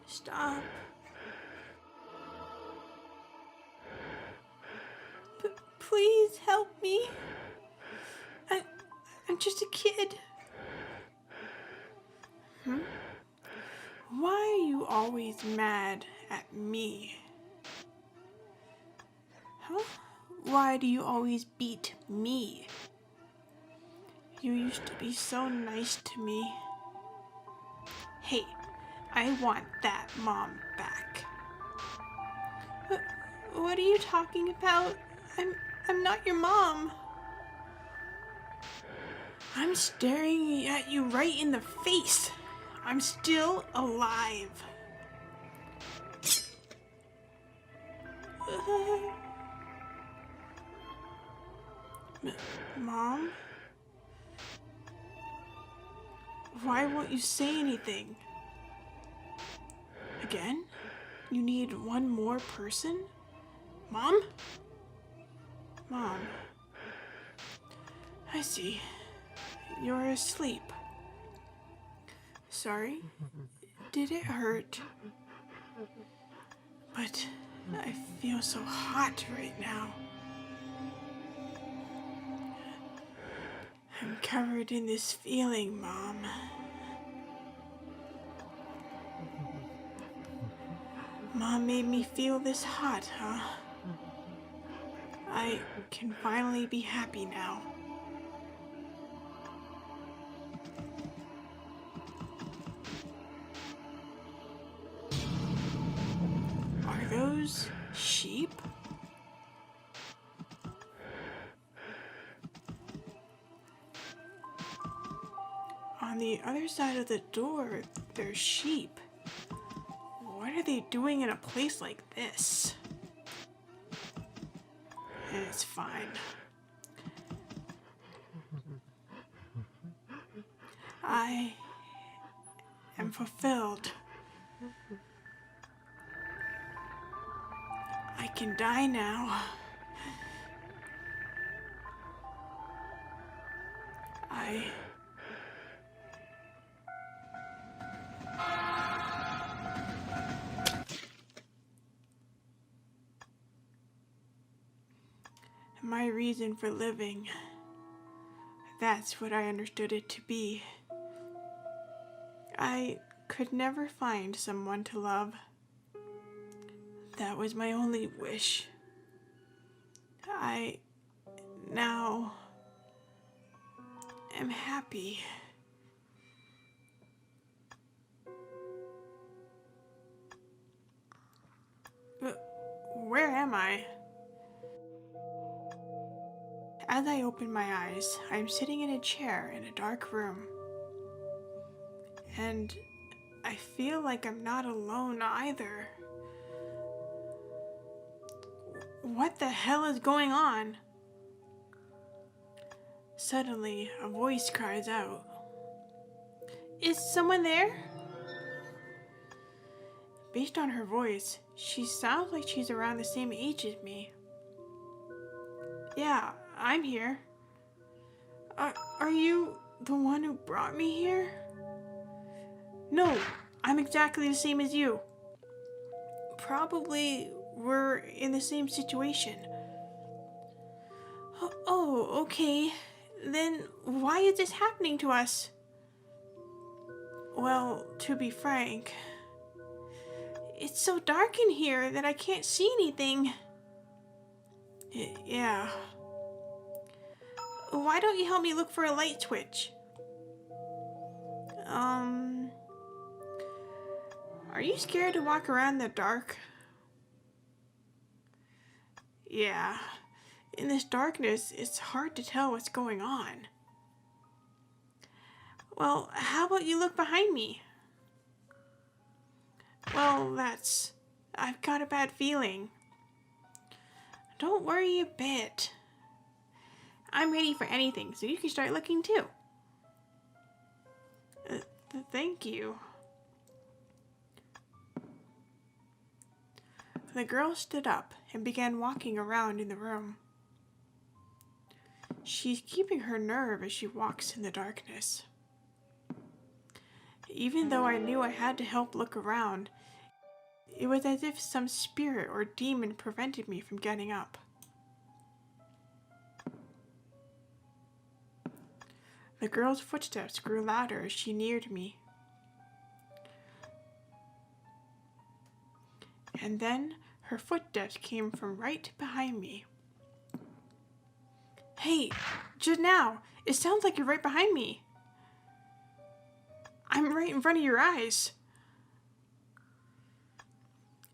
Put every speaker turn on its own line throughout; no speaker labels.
Stop. Please help me. I'm just a kid. Why are you always mad at me? Huh? Why do you always beat me? You used to be so nice to me. Hey, I want that mom back. What are you talking about? I'm not your mom. I'm staring at you right in the face. I'm still alive. Mom? Why won't you say anything? Again? You need one more person? Mom? Mom. I see. You're asleep. Sorry? Did it hurt? But I feel so hot right now. I'm covered in this feeling, Mom. Mom made me feel this hot, huh? I can finally be happy now. Are those sheep? On the other side of the door, there's sheep. What are they doing in a place like this? It's fine. I am fulfilled. I can die now. My reason for living. That's what I understood it to be. I could never find someone to love. That was my only wish. I now am happy. But where am I? As I open my eyes, I'm sitting in a chair in a dark room. And I feel like I'm not alone either. What the hell is going on? Suddenly, a voice cries out. Is someone there? Based on her voice, she sounds like she's around the same age as me. Yeah, I'm here. Are you the one who brought me here? No, I'm exactly the same as you. Probably we're in the same situation. Oh, okay. Then why is this happening to us? Well, to be frank, it's so dark in here that I can't see anything. Yeah. Why don't you help me look for a light switch? Are you scared to walk around in the dark? Yeah. In this darkness, it's hard to tell what's going on. Well, how about you look behind me? Well, I've got a bad feeling. Don't worry a bit. I'm ready for anything, so you can start looking too. Thank you. The girl stood up and began walking around in the room. She's keeping her nerve as she walks in the darkness. Even though I knew I had to help look around, It was as if some spirit or demon prevented me from getting up. The girl's footsteps grew louder as she neared me. And then her footsteps came from right behind me. Hey, just now, it sounds like you're right behind me. I'm right in front of your eyes.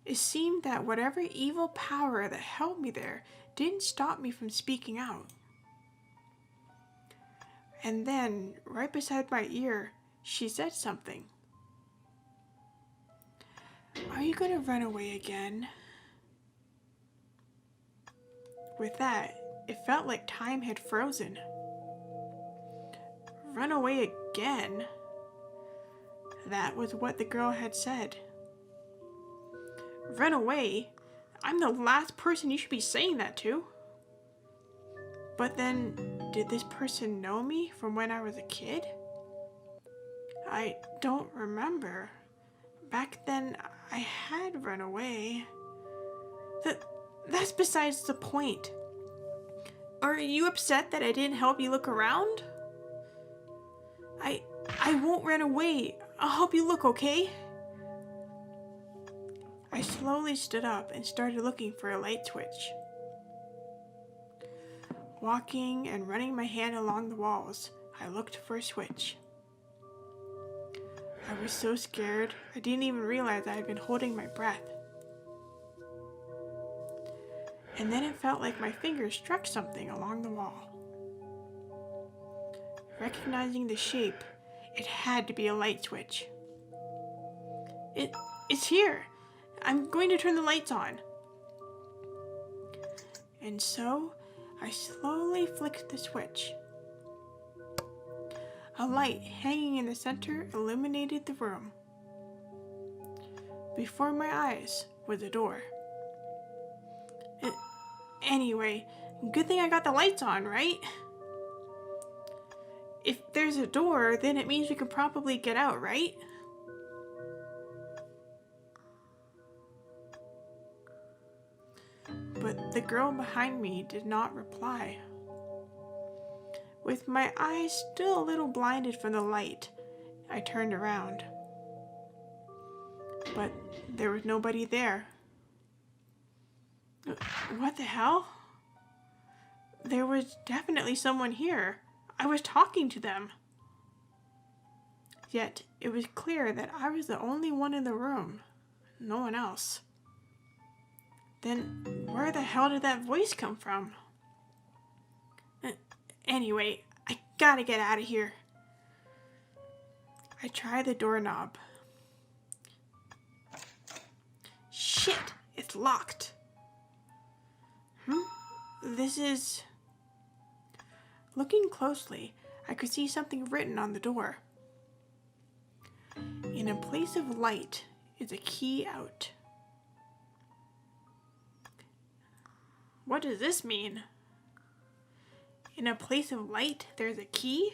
It seemed that whatever evil power that held me there didn't stop me from speaking out. And then, right beside my ear, she said something. Are you gonna run away again? With that, it felt like time had frozen. Run away again? That was what the girl had said. Run away? I'm the last person you should be saying that to. But then, did this person know me from when I was a kid? I don't remember. Back then, I had run away. That's besides the point. Are you upset that I didn't help you look around? I won't run away. I'll help you look, okay? I slowly stood up and started looking for a light switch. Walking and running my hand along the walls, I looked for a switch. I was so scared, I didn't even realize I had been holding my breath. And then it felt like my fingers struck something along the wall. Recognizing the shape, it had to be a light switch. It's here! I'm going to turn the lights on. And so, I slowly flicked the switch. A light hanging in the center illuminated the room. Before my eyes was a door. Anyway, good thing I got the lights on, right? If there's a door, then it means we can probably get out, right? But the girl behind me did not reply. With my eyes still a little blinded from the light, I turned around. But there was nobody there. What the hell? There was definitely someone here. I was talking to them. Yet it was clear that I was the only one in the room, no one else. Then where the hell did that voice come from? Anyway, I gotta get out of here. I tried the doorknob. Shit, it's locked. This is... Looking closely, I could see something written on the door. In a place of light is a key out. What does this mean? In a place of light, there's a key?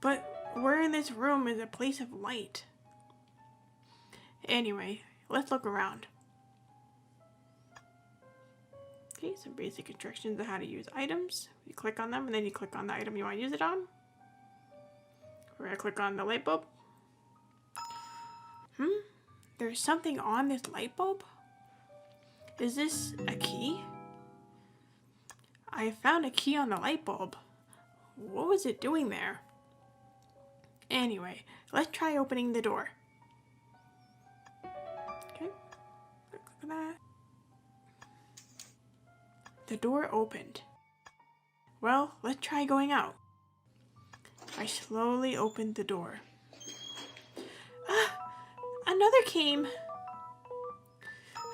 But where in this room is a place of light? Anyway, let's look around. Okay, some basic instructions on how to use items. You click on them and then you click on the item you want to use it on. We're going to click on the light bulb. There's something on this light bulb? Is this a key? I found a key on the light bulb. What was it doing there? Anyway, let's try opening the door. Okay, click on that. The door opened. Well, let's try going out. I slowly opened the door. Another came.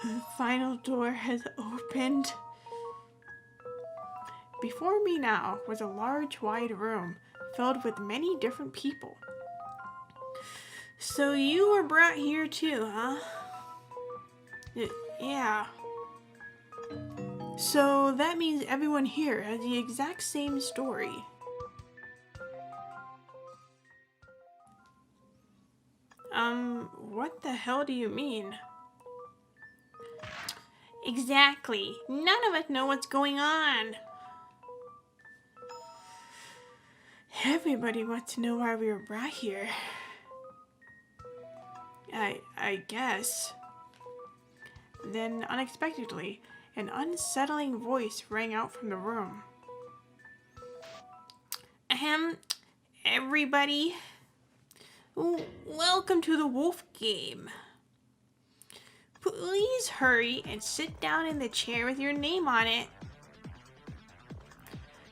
The final door has opened. Before me now was a large, wide room filled with many different people. So you were brought here too, huh? Yeah. So that means everyone here has the exact same story. What the hell do you mean? Exactly. None of us know what's going on. Everybody wants to know why we were brought here. I guess. Then, unexpectedly, an unsettling voice rang out from the room. Everybody. Welcome to the wolf game. Please hurry and sit down in the chair with your name on it.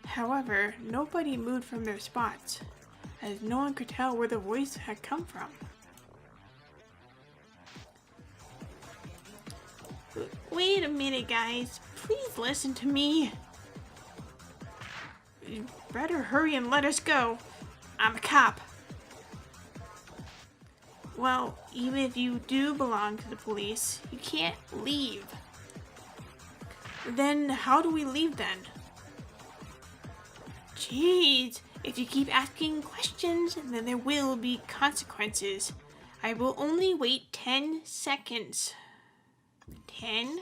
However, nobody moved from their spots, as no one could tell where the voice had come from. Wait a minute, guys. Please listen to me. You better hurry and let us go. I'm a cop. Well, even if you do belong to the police, you can't leave. Then how do we leave then? Jeez, if you keep asking questions, then there will be consequences. I will only wait 10 seconds. 10,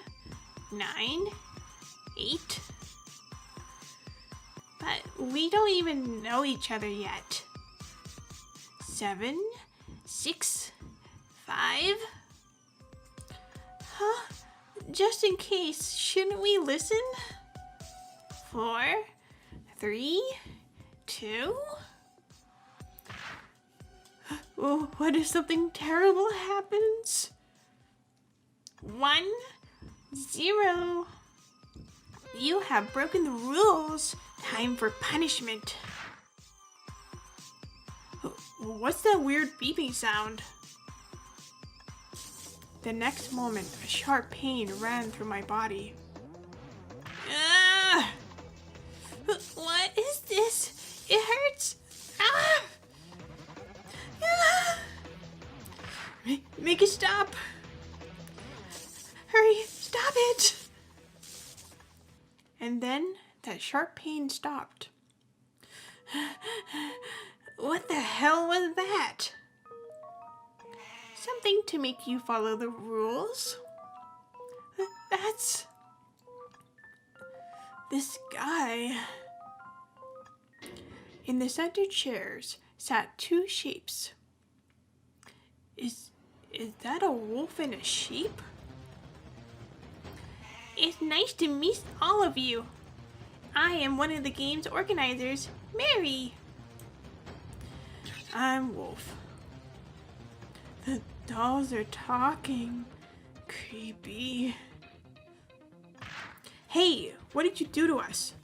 9, 8. But we don't even know each other yet. 7, 6, 5. Huh? Just in case, shouldn't we listen? 4, 3, 2. Oh, what if something terrible happens? 1, 0. You have broken the rules. Time for punishment. What's that weird beeping sound? The next moment, a sharp pain ran through my body. Ah! What is this? It hurts. Ah! Ah! Make it stop. Hurry, stop it. And then that sharp pain stopped. What the hell was that? Something to make you follow the rules? That's... this guy. In the center chairs sat two shapes. Is that a wolf and a sheep? It's nice to meet all of you. I am one of the game's organizers, Mary. I'm Wolf. The dolls are talking. Creepy. Hey, what did you do to us?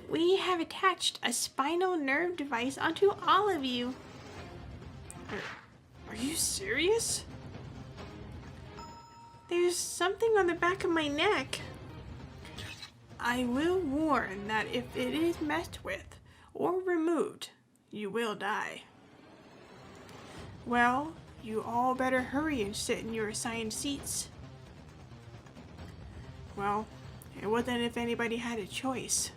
We have attached a spinal nerve device onto all of you. Are you serious? There's something on the back of my neck. I will warn that if it is messed with or removed, you will die. Well, you all better hurry and sit in your assigned seats. Well, it wasn't if anybody had a choice.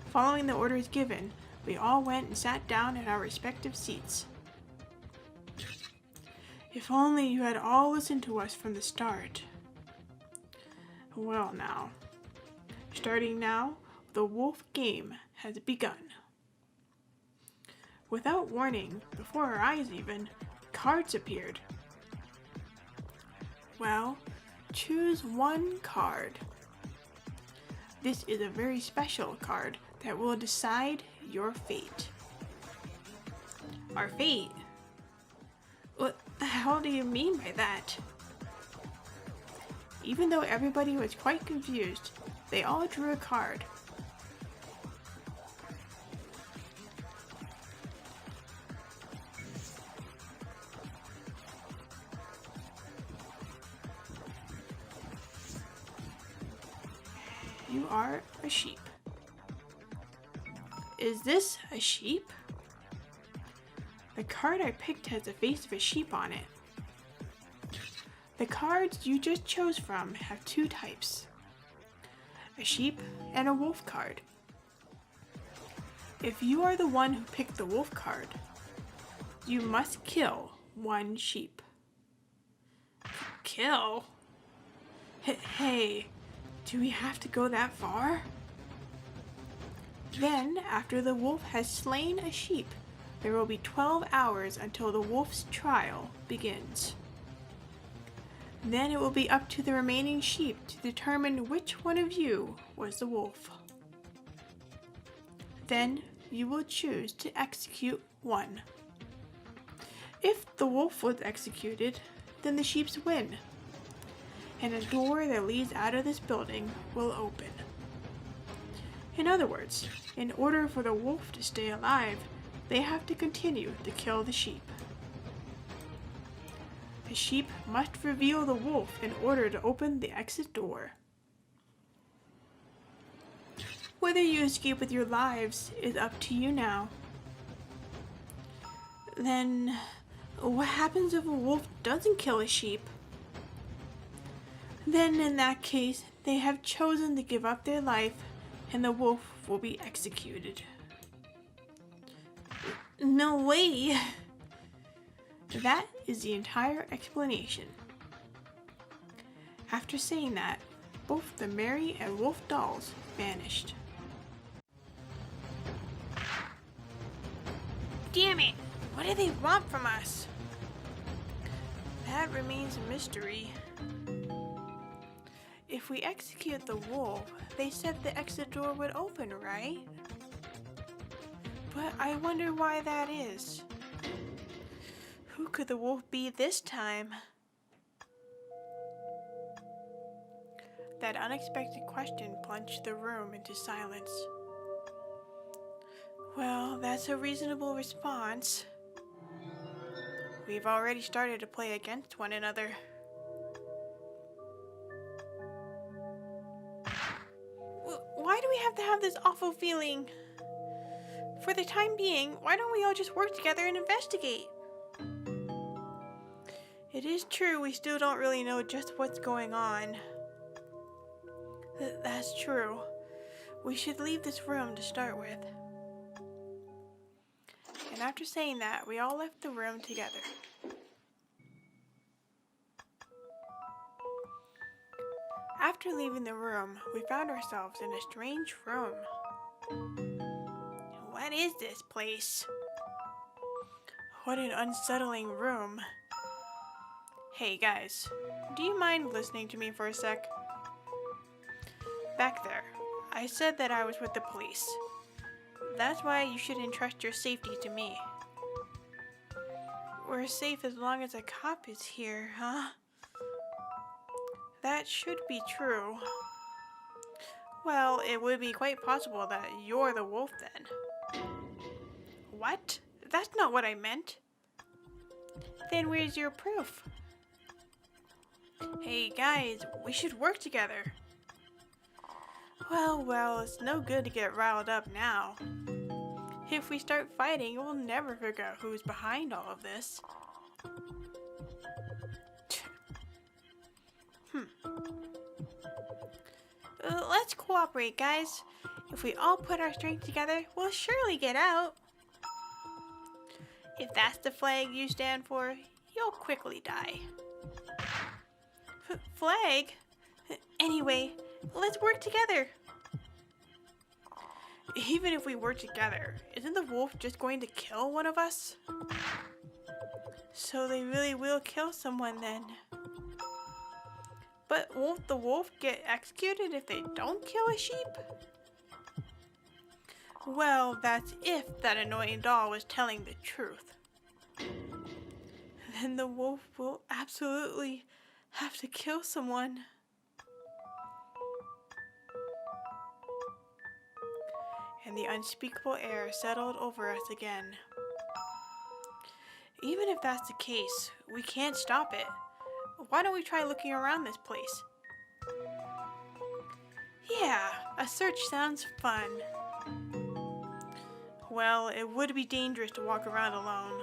Following the orders given, we all went and sat down at our respective seats. If only you had all listened to us from the start. Well now, starting now, the wolf game has begun. Without warning, before our eyes even, cards appeared. Well, choose one card. This is a very special card that will decide your fate. Our fate? What the hell do you mean by that? Even though everybody was quite confused, they all drew a card. You are a sheep. Is this a sheep? The card I picked has the face of a sheep on it. The cards you just chose from have two types: a sheep and a wolf card. If you are the one who picked the wolf card, you must kill one sheep. Kill? Hey, do we have to go that far? Then, after the wolf has slain a sheep, there will be 12 hours until the wolf's trial begins. Then it will be up to the remaining sheep to determine which one of you was the wolf. Then you will choose to execute one. If the wolf was executed, then the sheep win, and a door that leads out of this building will open. In other words, in order for the wolf to stay alive, they have to continue to kill the sheep. The sheep must reveal the wolf in order to open the exit door. Whether you escape with your lives is up to you now. Then, what happens if a wolf doesn't kill a sheep? Then in that case, they have chosen to give up their life and the wolf will be executed. No way! That is the entire explanation. After saying that, both the Mary and Wolf dolls vanished. Damn it! What do they want from us? That remains a mystery. If we execute the wolf, they said the exit door would open, right? But I wonder why that is. Who could the wolf be this time? That unexpected question plunged the room into silence. Well, that's a reasonable response. We've already started to play against one another. Why do we have to have this awful feeling? For the time being, why don't we all just work together and investigate? It is true we still don't really know just what's going on. That's true. We should leave this room to start with. And after saying that, we all left the room together. After leaving the room, we found ourselves in a strange room. What is this place? What an unsettling room. Hey guys, do you mind listening to me for a sec? Back there, I said that I was with the police. That's why you should entrust your safety to me. We're safe as long as a cop is here, huh? That should be true. Well, it would be quite possible that you're the wolf then. What? That's not what I meant. Then where's your proof? Hey guys, we should work together. Well, it's no good to get riled up now. If we start fighting, we'll never figure out who's behind all of this. Let's cooperate, guys. If we all put our strength together, we'll surely get out. If that's the flag you stand for, you'll quickly die. Flag? Anyway, let's work together. Even if we work together, isn't the wolf just going to kill one of us? So they really will kill someone then. But won't the wolf get executed if they don't kill a sheep? Well, that's if that annoying doll was telling the truth. Then the wolf will absolutely have to kill someone. And the unspeakable air settled over us again. Even if that's the case, we can't stop it. Why don't we try looking around this place? Yeah, a search sounds fun. Well, it would be dangerous to walk around alone.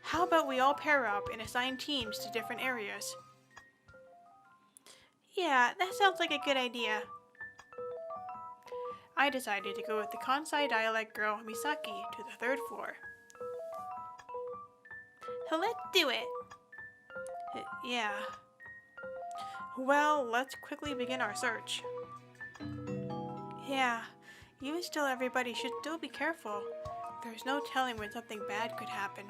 How about we all pair up and assign teams to different areas? Yeah, that sounds like a good idea. I decided to go with the Kansai dialect girl Misaki to the 3rd floor. Let's do it. Yeah. Well, let's quickly begin our search. Yeah, even still, everybody should still be careful. There's no telling when something bad could happen.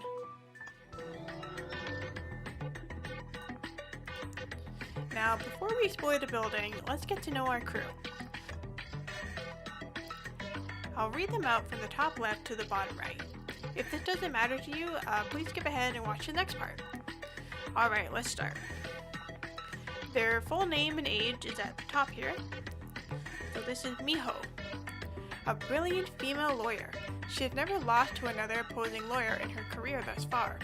Now, before we explore the building, let's get to know our crew. I'll read them out from the top left to the bottom right. If this doesn't matter to you, please skip ahead and watch the next part. Alright, let's start. Their full name and age is at the top here. So this is Miho, a brilliant female lawyer. She has never lost to another opposing lawyer in her career thus far.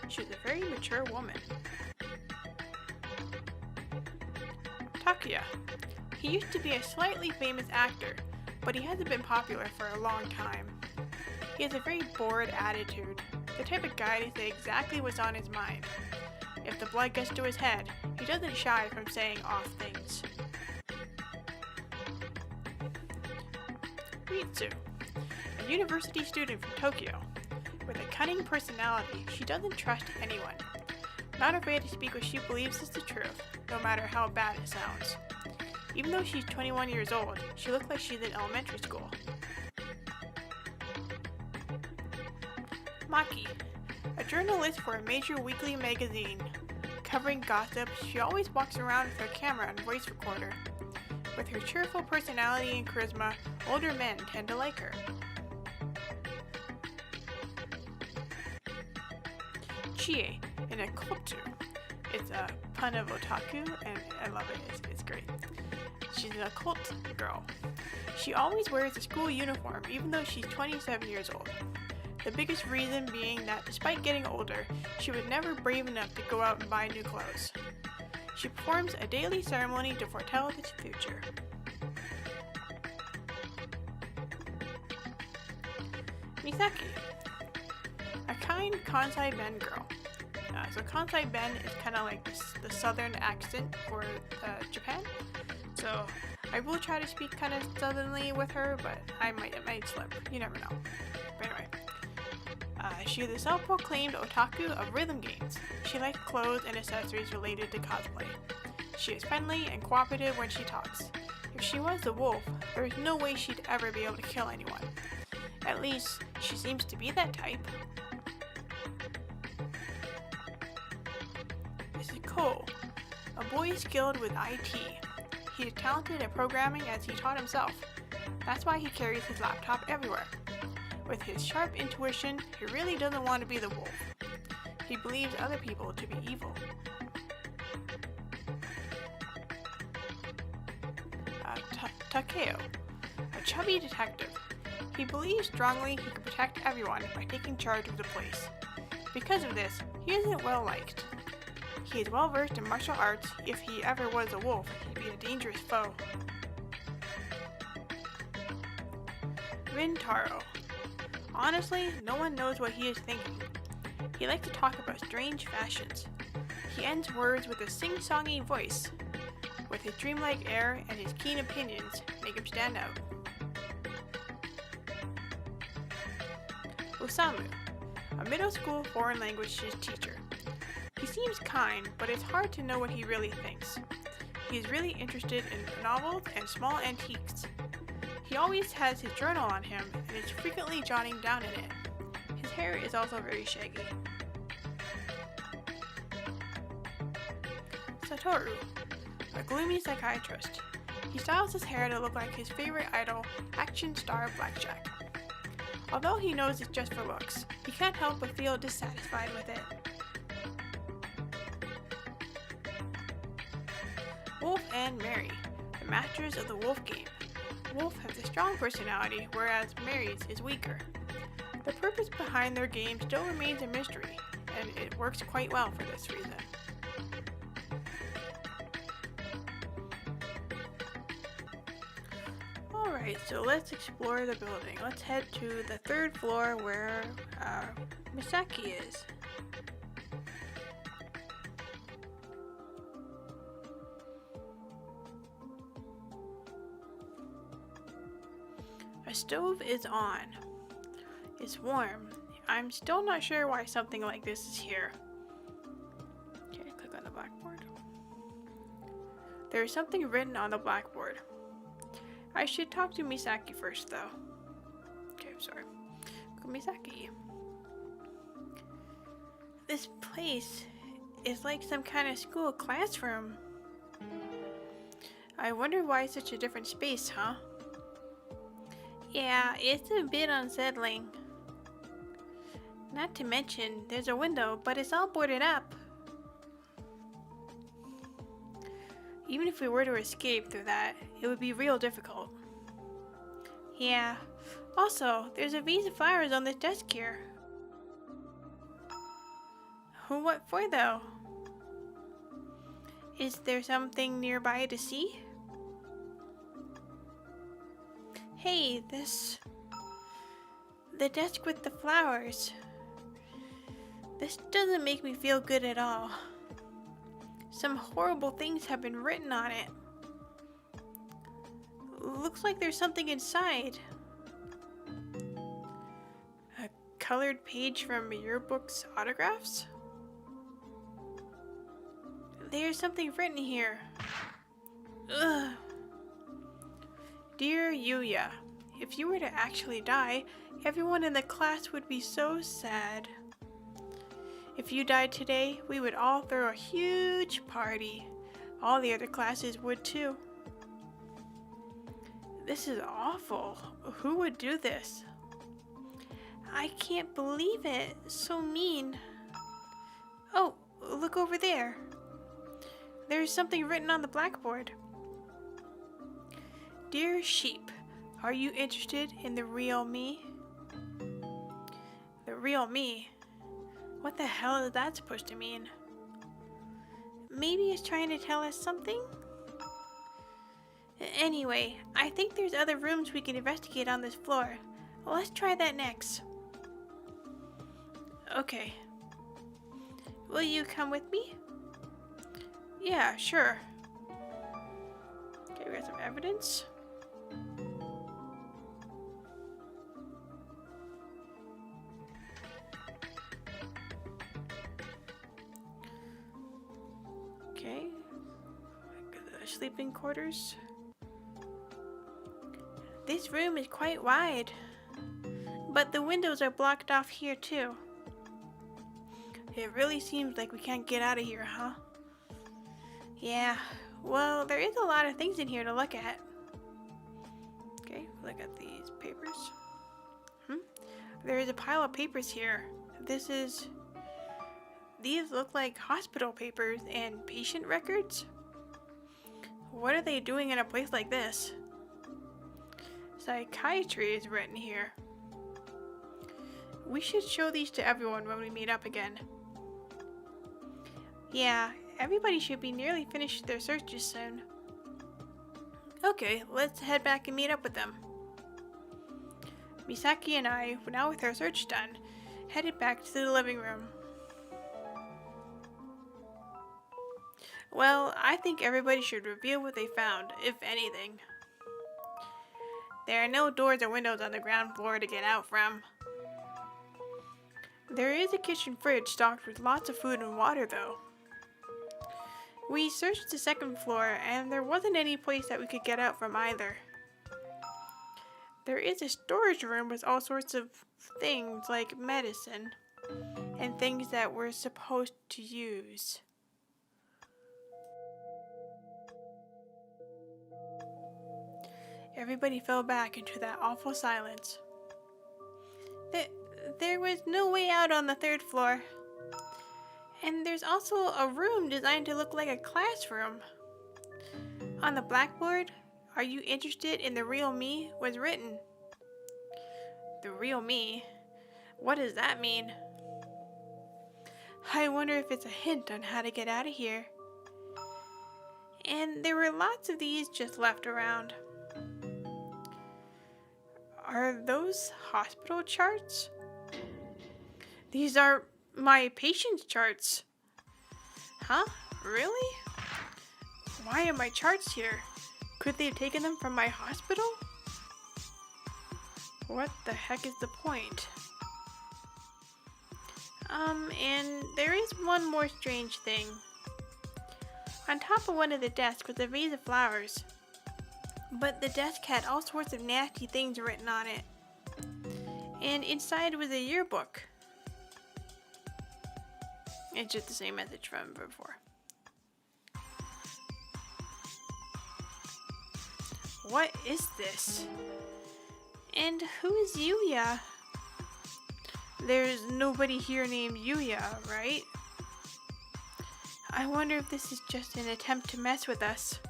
She is a very mature woman. Takuya. He used to be a slightly famous actor, but he hasn't been popular for a long time. He has a very bored attitude, the type of guy to say exactly what's on his mind. If the blood gets to his head, he doesn't shy from saying off things. Ritsu, a university student from Tokyo. With a cunning personality, she doesn't trust anyone. Not afraid to speak what she believes is the truth, no matter how bad it sounds. Even though she's 21 years old, she looks like she's in elementary school. Maki, a journalist for a major weekly magazine. Covering gossip, she always walks around with her camera and voice recorder. With her cheerful personality and charisma, older men tend to like her. Chie, an okultu. It's a pun of otaku, and I love it. It's great. She's an occult girl. She always wears a school uniform, even though she's 27 years old. The biggest reason being that despite getting older, she was never brave enough to go out and buy new clothes. She performs a daily ceremony to foretell the future. Misaki, a kind Kansai Ben girl. So Kansai Ben is kind of like the southern accent for Japan. So I will try to speak kind of southernly with her, but it might slip. You never know. But anyway. She is a self-proclaimed otaku of rhythm games. She likes clothes and accessories related to cosplay. She is friendly and cooperative when she talks. If she was a wolf, there is no way she'd ever be able to kill anyone. At least, she seems to be that type. This is Cole, a boy skilled with IT. He is talented at programming as he taught himself. That's why he carries his laptop everywhere. With his sharp intuition, he really doesn't want to be the wolf. He believes other people to be evil. Takeo, a chubby detective. He believes strongly he can protect everyone by taking charge of the place. Because of this, he isn't well liked. He is well versed in martial arts. If he ever was a wolf, he'd be a dangerous foe. Rintaro. Honestly, no one knows what he is thinking. He likes to talk about strange fashions. He ends words with a sing-songy voice. With his dreamlike air and his keen opinions, make him stand out. Osamu, a middle school foreign languages teacher. He seems kind, but it's hard to know what he really thinks. He is really interested in novels and small antiques. He always has his journal on him and is frequently jotting down in it. His hair is also very shaggy. Satoru, a gloomy psychiatrist. He styles his hair to look like his favorite idol, action star Blackjack. Although he knows it's just for looks, he can't help but feel dissatisfied with it. Wolf and Mary, the masters of the wolf game. Wolf has a strong personality, whereas Mary's is weaker. The purpose behind their game still remains a mystery, and it works quite well for this reason. Alright, so let's explore the building. Let's head to the third floor where Misaki is. A stove is on. It's warm. I'm still not sure why something like this is here. the blackboard. There is something written on the blackboard. I should talk to Misaki first, though. Okay, I'm sorry. Misaki. This place is like some kind of school classroom. I wonder why it's such a different space, huh? Yeah, it's a bit unsettling. Not to mention, there's a window, but it's all boarded up. Even if we were to escape through that, it would be real difficult. Yeah. Also, there's a vase of flowers on this desk here. What for, though? Is there something nearby to see? Hey, the desk with the flowers. This doesn't make me feel good at all. Some horrible things have been written on it. Looks like there's something inside. A colored page from yearbook's autographs? There's something written here. Ugh. Dear Yuya, if you were to actually die, everyone in the class would be so sad. If you died today, we would all throw a huge party. All the other classes would too. This is awful. Who would do this? I can't believe it. So mean. Oh, look over there. There's something written on the blackboard. Dear sheep, are you interested in the real me? The real me? What the hell is that supposed to mean? Maybe it's trying to tell us something? Anyway, I think there's other rooms we can investigate on this floor. Let's try that next. Okay. Will you come with me? Yeah, sure. Okay, we got some evidence. Okay. The sleeping quarters. This room is quite wide, but the windows are blocked off here too. It really seems like we can't get out of here, huh? Yeah, well, there is a lot of things in here to look at. Okay, look at these papers. There is a pile of papers here. These look like hospital papers and patient records. What are they doing in a place like this? Psychiatry is written here. We should show these to everyone when we meet up again. Yeah, everybody should be nearly finished their searches soon. Okay, let's head back and meet up with them. Misaki and I, now with our search done, headed back to the living room. Well, I think everybody should reveal what they found, if anything. There are no doors or windows on the ground floor to get out from. There is a kitchen fridge stocked with lots of food and water, though. We searched the second floor, and there wasn't any place that we could get out from either. There is a storage room with all sorts of things like medicine and things that we're supposed to use. Everybody fell back into that awful silence. There was no way out on the third floor. And there's also a room designed to look like a classroom. On the blackboard, "Are you interested in the real me?" was written. The real me? What does that mean? I wonder if it's a hint on how to get out of here. And there were lots of these just left around. Are those hospital charts? These are my patient's charts. Huh? Really? Why are my charts here? Could they have taken them from my hospital? What the heck is the point? And there is one more strange thing. On top of one of the desks was a vase of flowers. But the desk had all sorts of nasty things written on it. And inside was a yearbook. It's just the same message from before. What is this? And who is Yuya? There's nobody here named Yuya, right? I wonder if this is just an attempt to mess with us.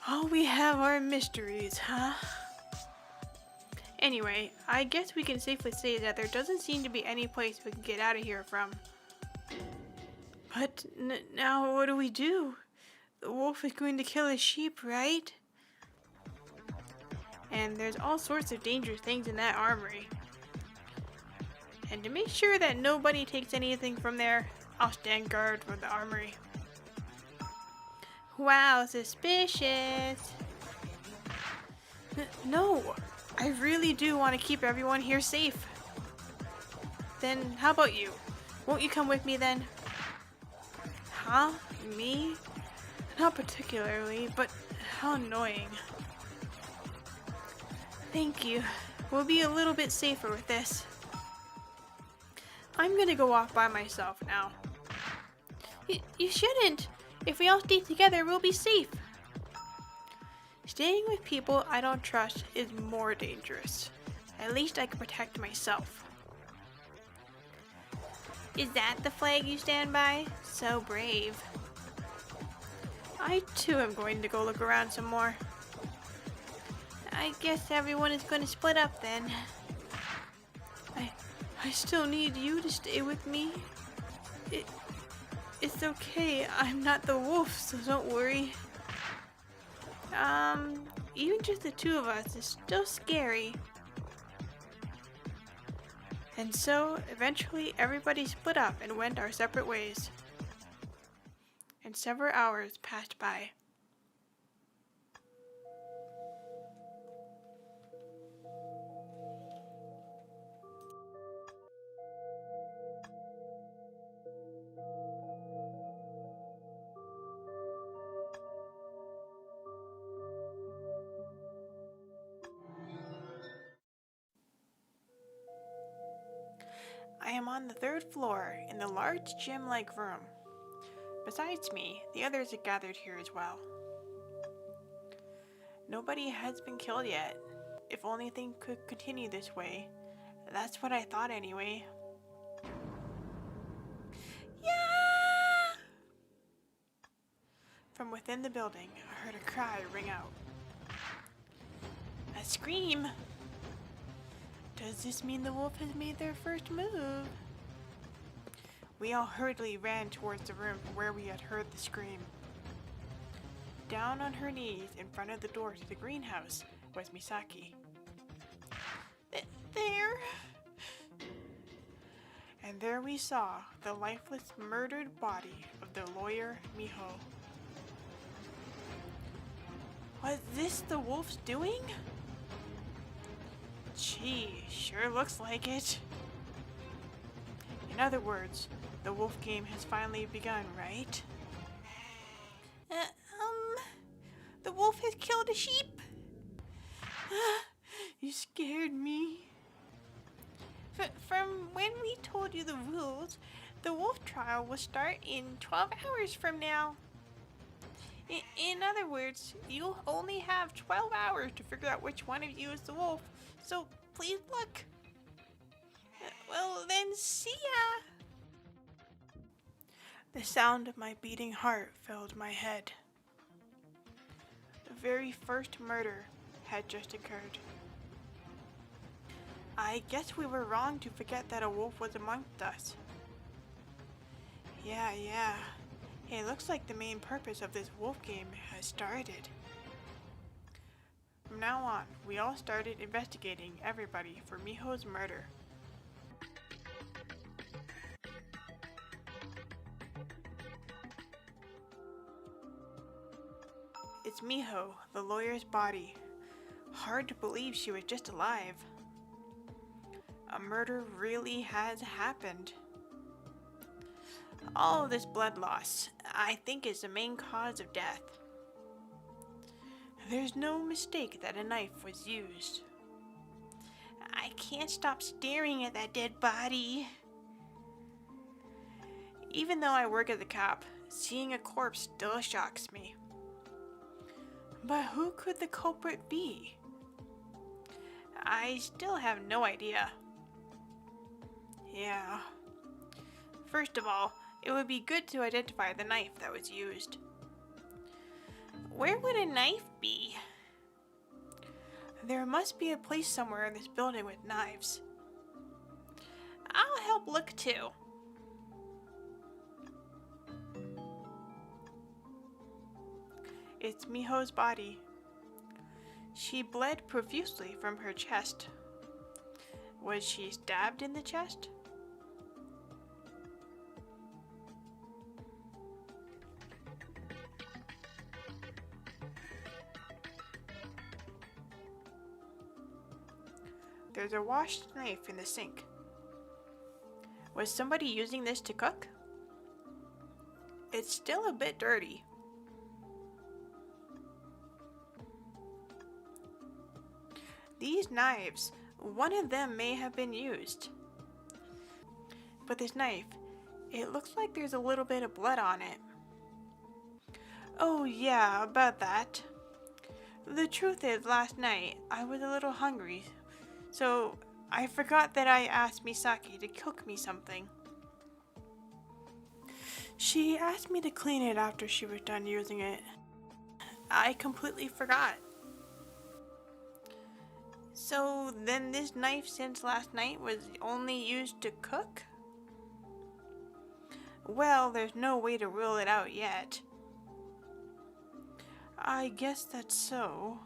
Oh, we have our mysteries, huh? Anyway, I guess we can safely say that there doesn't seem to be any place we can get out of here from. But now what do? The wolf is going to kill his sheep, right? And there's all sorts of dangerous things in that armory. And to make sure that nobody takes anything from there, I'll stand guard for the armory. Wow, suspicious. No, I really do want to keep everyone here safe. Then how about you? Won't you come with me then? Huh? Me? Not particularly, but how annoying. Thank you. We'll be a little bit safer with this. I'm gonna go off by myself now. You shouldn't. If we all stay together, we'll be safe. Staying with people I don't trust is more dangerous. At least I can protect myself. Is that the flag you stand by? So brave. I too am going to go look around some more. I guess everyone is going to split up then. I still need you to stay with me. It's okay, I'm not the wolf, so don't worry. Even just the two of us is still scary. And so, eventually everybody split up and went our separate ways. And several hours passed by. I am on the third floor in the large gym-like room. Besides me, the others are gathered here as well. Nobody has been killed yet. If only things could continue this way. That's what I thought anyway. Yeah! From within the building, I heard a cry ring out. A scream! Does this mean the wolf has made their first move? We all hurriedly ran towards the room where we had heard the scream. Down on her knees in front of the door to the greenhouse was Misaki. There! And there we saw the lifeless, murdered body of the lawyer Miho. Was this the wolf's doing? Gee, sure looks like it. In other words, the wolf game has finally begun, right? The wolf has killed a sheep. You scared me. From when we told you the rules, the wolf trial will start in 12 hours from now. In other words, you'll only have 12 hours to figure out which one of you is the wolf. So, please look. Well, then, see ya! The sound of my beating heart filled my head. The very first murder had just occurred. I guess we were wrong to forget that a wolf was amongst us. Yeah. It looks like the main purpose of this wolf game has started. From now on, we all started investigating everybody for Miho's murder. It's Miho, the lawyer's body. Hard to believe she was just alive. A murder really has happened. All of this blood loss, I think is the main cause of death. There's no mistake that a knife was used. I can't stop staring at that dead body. Even though I work as a cop, seeing a corpse still shocks me. But who could the culprit be? I still have no idea. Yeah. First of all, it would be good to identify the knife that was used. Where would a knife be? There must be a place somewhere in this building with knives. I'll help look too. It's Miho's body. She bled profusely from her chest. Was she stabbed in the chest? There's a washed knife in the sink. Was somebody using this to cook? It's still a bit dirty. These knives, one of them may have been used. But this knife, it looks like there's a little bit of blood on it. Oh yeah, about that. The truth is, last night I was a little hungry, so I forgot that I asked Misaki to cook me something. She asked me to clean it after she was done using it. I completely forgot. So then this knife since last night was only used to cook? Well, there's no way to rule it out yet. I guess that's so.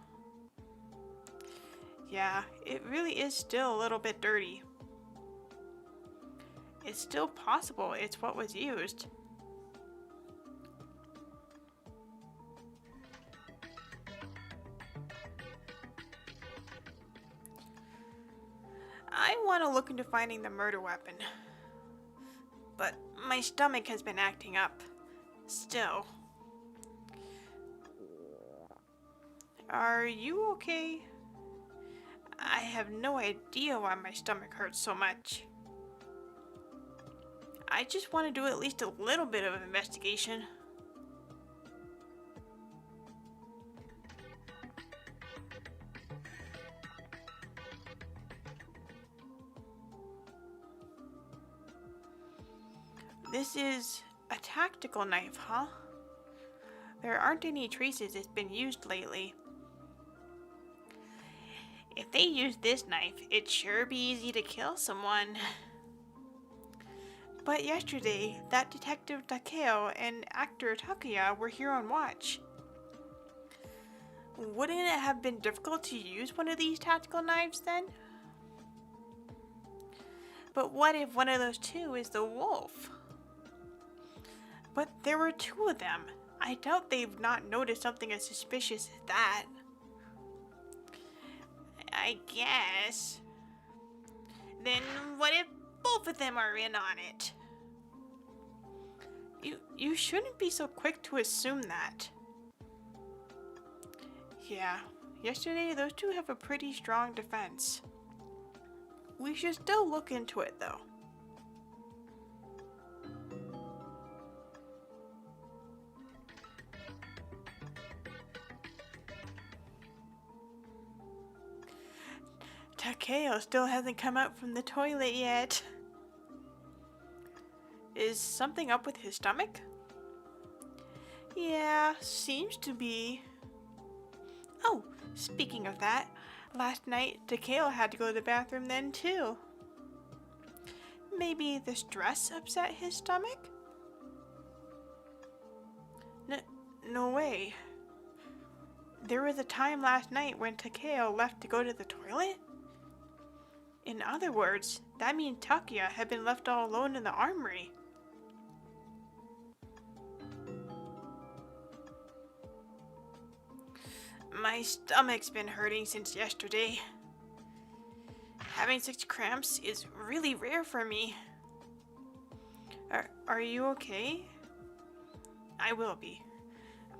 Yeah, it really is still a little bit dirty. It's still possible it's what was used. I want to look into finding the murder weapon, but my stomach has been acting up. Still. Are you okay? I have no idea why my stomach hurts so much. I just want to do at least a little bit of an investigation. This is a tactical knife, huh? There aren't any traces it's been used lately. If they used this knife, it'd sure be easy to kill someone. But yesterday, that Detective Takeo and actor Takuya were here on watch. Wouldn't it have been difficult to use one of these tactical knives then? But what if one of those two is the wolf? But there were two of them. I doubt they've not noticed something as suspicious as that. I guess. Then what if both of them are in on it? You shouldn't be so quick to assume that. Yeah, yesterday those two have a pretty strong defense. We should still look into it though. Takeo still hasn't come out from the toilet yet. Is something up with his stomach? Yeah, seems to be. Oh, speaking of that, last night Takeo had to go to the bathroom then too. Maybe the stress upset his stomach? No way. There was a time last night when Takeo left to go to the toilet? In other words, that means Takuya had been left all alone in the armory. My stomach's been hurting since yesterday. Having such cramps is really rare for me. Are you okay? I will be.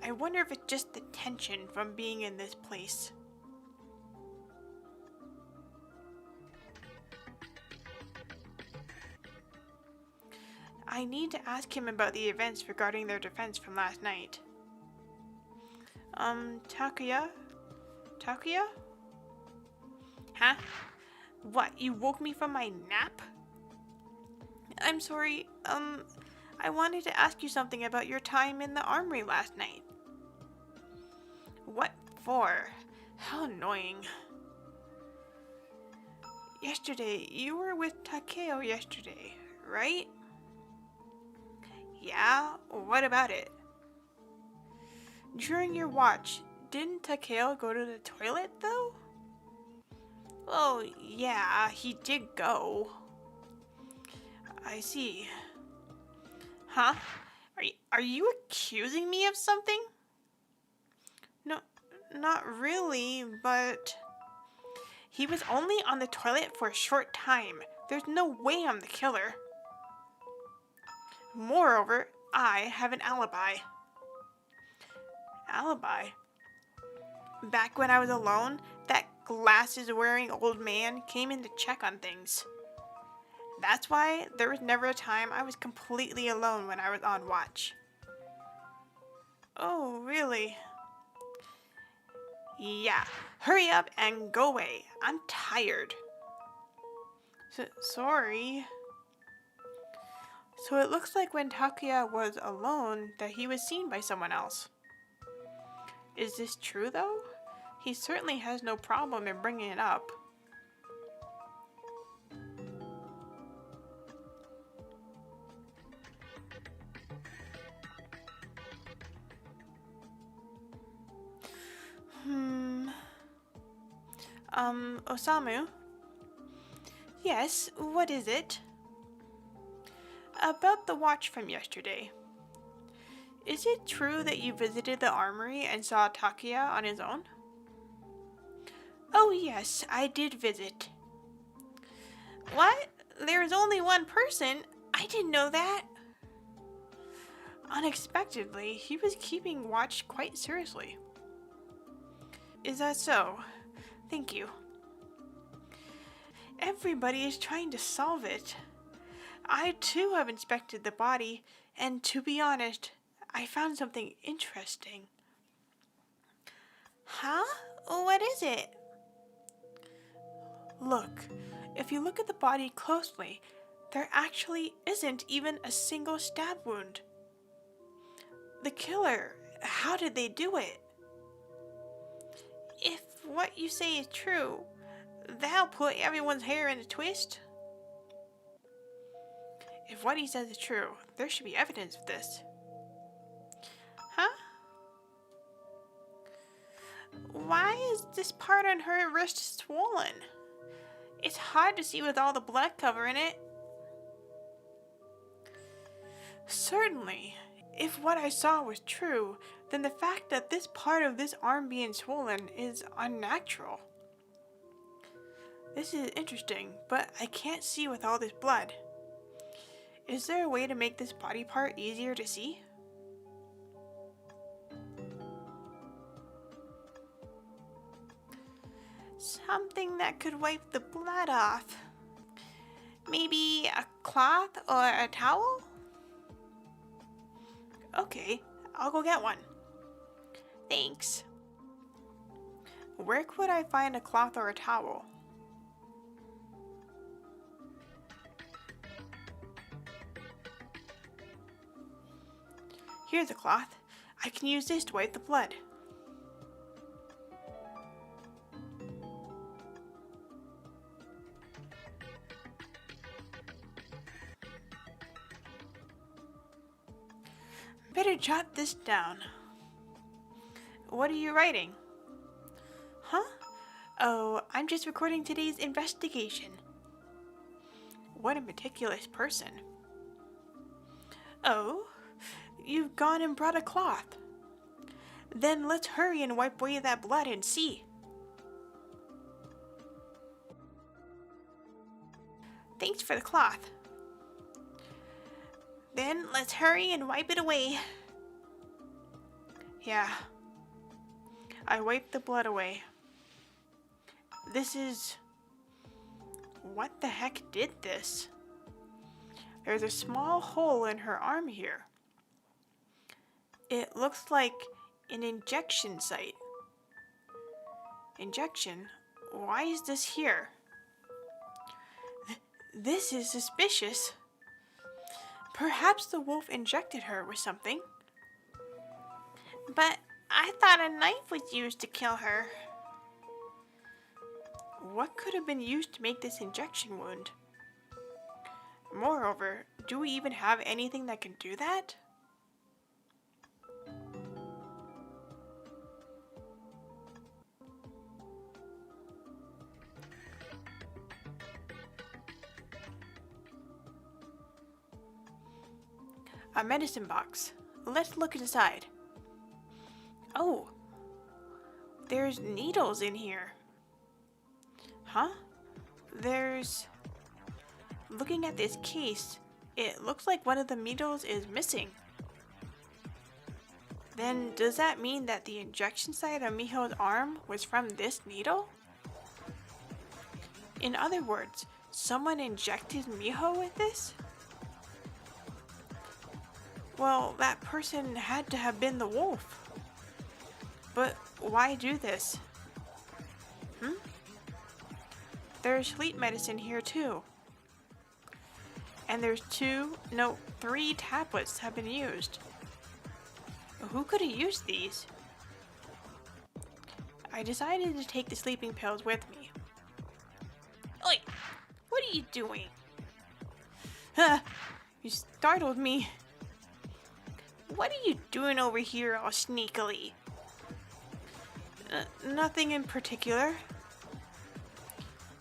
I wonder if it's just the tension from being in this place. I need to ask him about the events regarding their defense from last night. Takuya? Takuya? Huh? What, you woke me from my nap? I'm sorry, I wanted to ask you something about your time in the armory last night. What for? How annoying. Yesterday, you were with Takeo yesterday, right? Yeah? What about it? During your watch, didn't Takeo go to the toilet, though? Well, yeah, he did go. I see. Huh? Are you accusing me of something? No, not really, but... He was only on the toilet for a short time. There's no way I'm the killer. Moreover, I have an alibi. Alibi? Back when I was alone, that glasses-wearing old man came in to check on things. That's why there was never a time I was completely alone when I was on watch. Oh, really? Yeah, hurry up and go away. I'm tired. Sorry. So it looks like when Takuya was alone that he was seen by someone else. Is this true though? He certainly has no problem in bringing it up. Osamu? Yes, what is it? About the watch from yesterday. Is it true that you visited the armory and saw Takuya on his own? Oh yes, I did visit. What? There's only one person? I didn't know that. Unexpectedly, he was keeping watch quite seriously. Is that so? Thank you. Everybody is trying to solve it. I too have inspected the body, and to be honest, I found something interesting. Huh? What is it? Look, if you look at the body closely, there actually isn't even a single stab wound. The killer, how did they do it? If what you say is true, that'll put everyone's hair in a twist. If what he says is true, there should be evidence of this. Huh? Why is this part on her wrist swollen? It's hard to see with all the blood covering it. Certainly. If what I saw was true, then the fact that this part of this arm being swollen is unnatural. This is interesting, but I can't see with all this blood. Is there a way to make this body part easier to see? Something that could wipe the blood off. Maybe a cloth or a towel? Okay, I'll go get one. Thanks. Where could I find a cloth or a towel? Here's a cloth. I can use this to wipe the blood. Better jot this down. What are you writing? Huh? Oh, I'm just recording today's investigation. What a meticulous person. Oh, you've gone and brought a cloth. Then let's hurry and wipe away that blood and see. Thanks for the cloth. Then let's hurry and wipe it away. Yeah. I wiped the blood away. This is... What the heck did this? There's a small hole in her arm here. It looks like an injection site. Injection? Why is this here? This is suspicious. Perhaps the wolf injected her with something. But I thought a knife was used to kill her. What could have been used to make this injection wound? Moreover, do we even have anything that can do that? A medicine box. Let's look inside. Oh, there's needles in here. Huh? Looking at this case, it looks like one of the needles is missing. Then does that mean that the injection site on Miho's arm was from this needle? In other words, someone injected Miho with this? Well, that person had to have been the wolf. But why do this? There's sleep medicine here too. And there's 3 tablets have been used. Who could have used these? I decided to take the sleeping pills with me. Oi! What are you doing? You startled me. What are you doing over here all sneakily? Nothing in particular.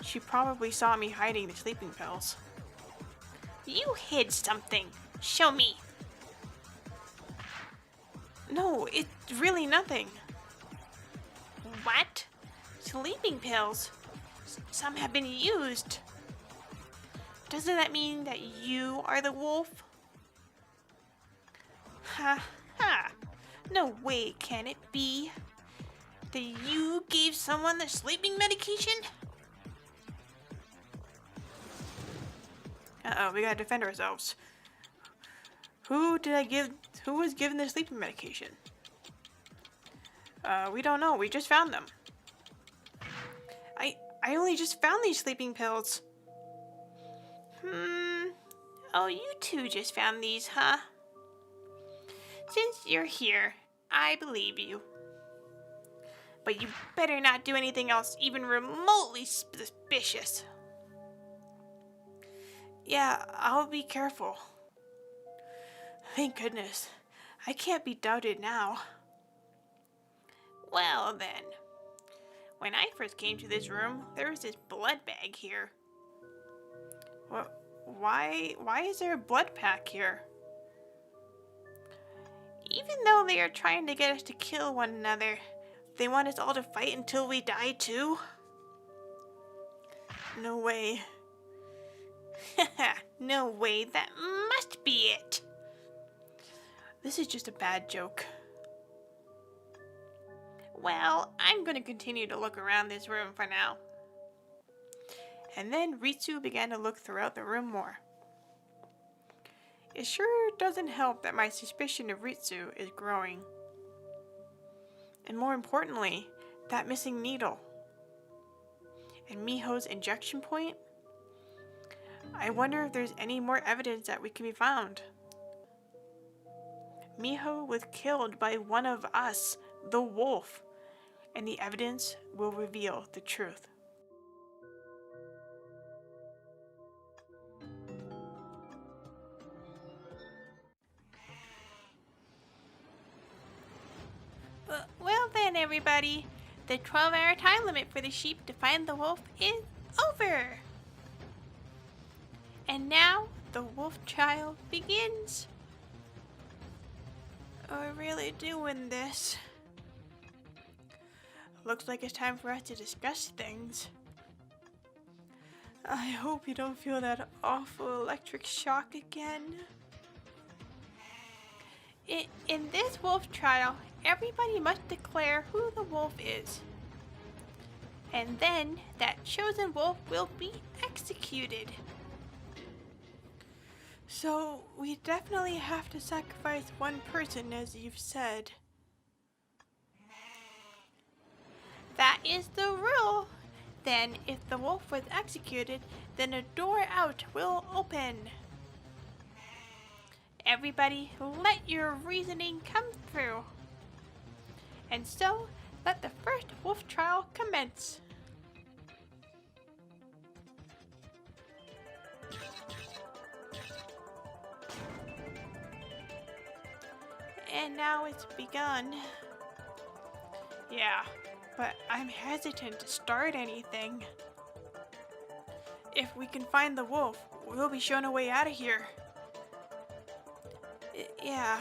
She probably saw me hiding the sleeping pills. You hid something. Show me. No, it's really nothing. What? Sleeping pills? Some have been used. Doesn't that mean that you are the wolf? Ha ha. No way can it be that you gave someone the sleeping medication? Uh-oh, we gotta defend ourselves. Who was given the sleeping medication? We don't know. We just found them. I only just found these sleeping pills. Oh, you two just found these, huh? Since you're here, I believe you. But you better not do anything else even remotely suspicious. Yeah, I'll be careful. Thank goodness. I can't be doubted now. Well then, when I first came to this room, there was this blood bag here. Why is there a blood pack here? Even though they are trying to get us to kill one another, they want us all to fight until we die too? No way. No way, that must be it. This is just a bad joke. Well, I'm going to continue to look around this room for now. And then Ritsu began to look throughout the room more. It sure doesn't help that my suspicion of Ritsu is growing. And more importantly, that missing needle. And Miho's injection point? I wonder if there's any more evidence that we can be found. Miho was killed by one of us, the wolf, and the evidence will reveal the truth. Well then, everybody, the 12-hour time limit for the sheep to find the wolf is over. And now the wolf trial begins. We're really doing this. Looks like it's time for us to discuss things. I hope you don't feel that awful electric shock again. In this wolf trial, everybody must declare who the wolf is. And then that chosen wolf will be executed. So we definitely have to sacrifice one person, as you've said. That is the rule. Then if the wolf was executed, then a door out will open. Everybody, let your reasoning come through. And so, let the first wolf trial commence. And now it's begun. Yeah, but I'm hesitant to start anything. If we can find the wolf, we'll be shown a way out of here. Yeah.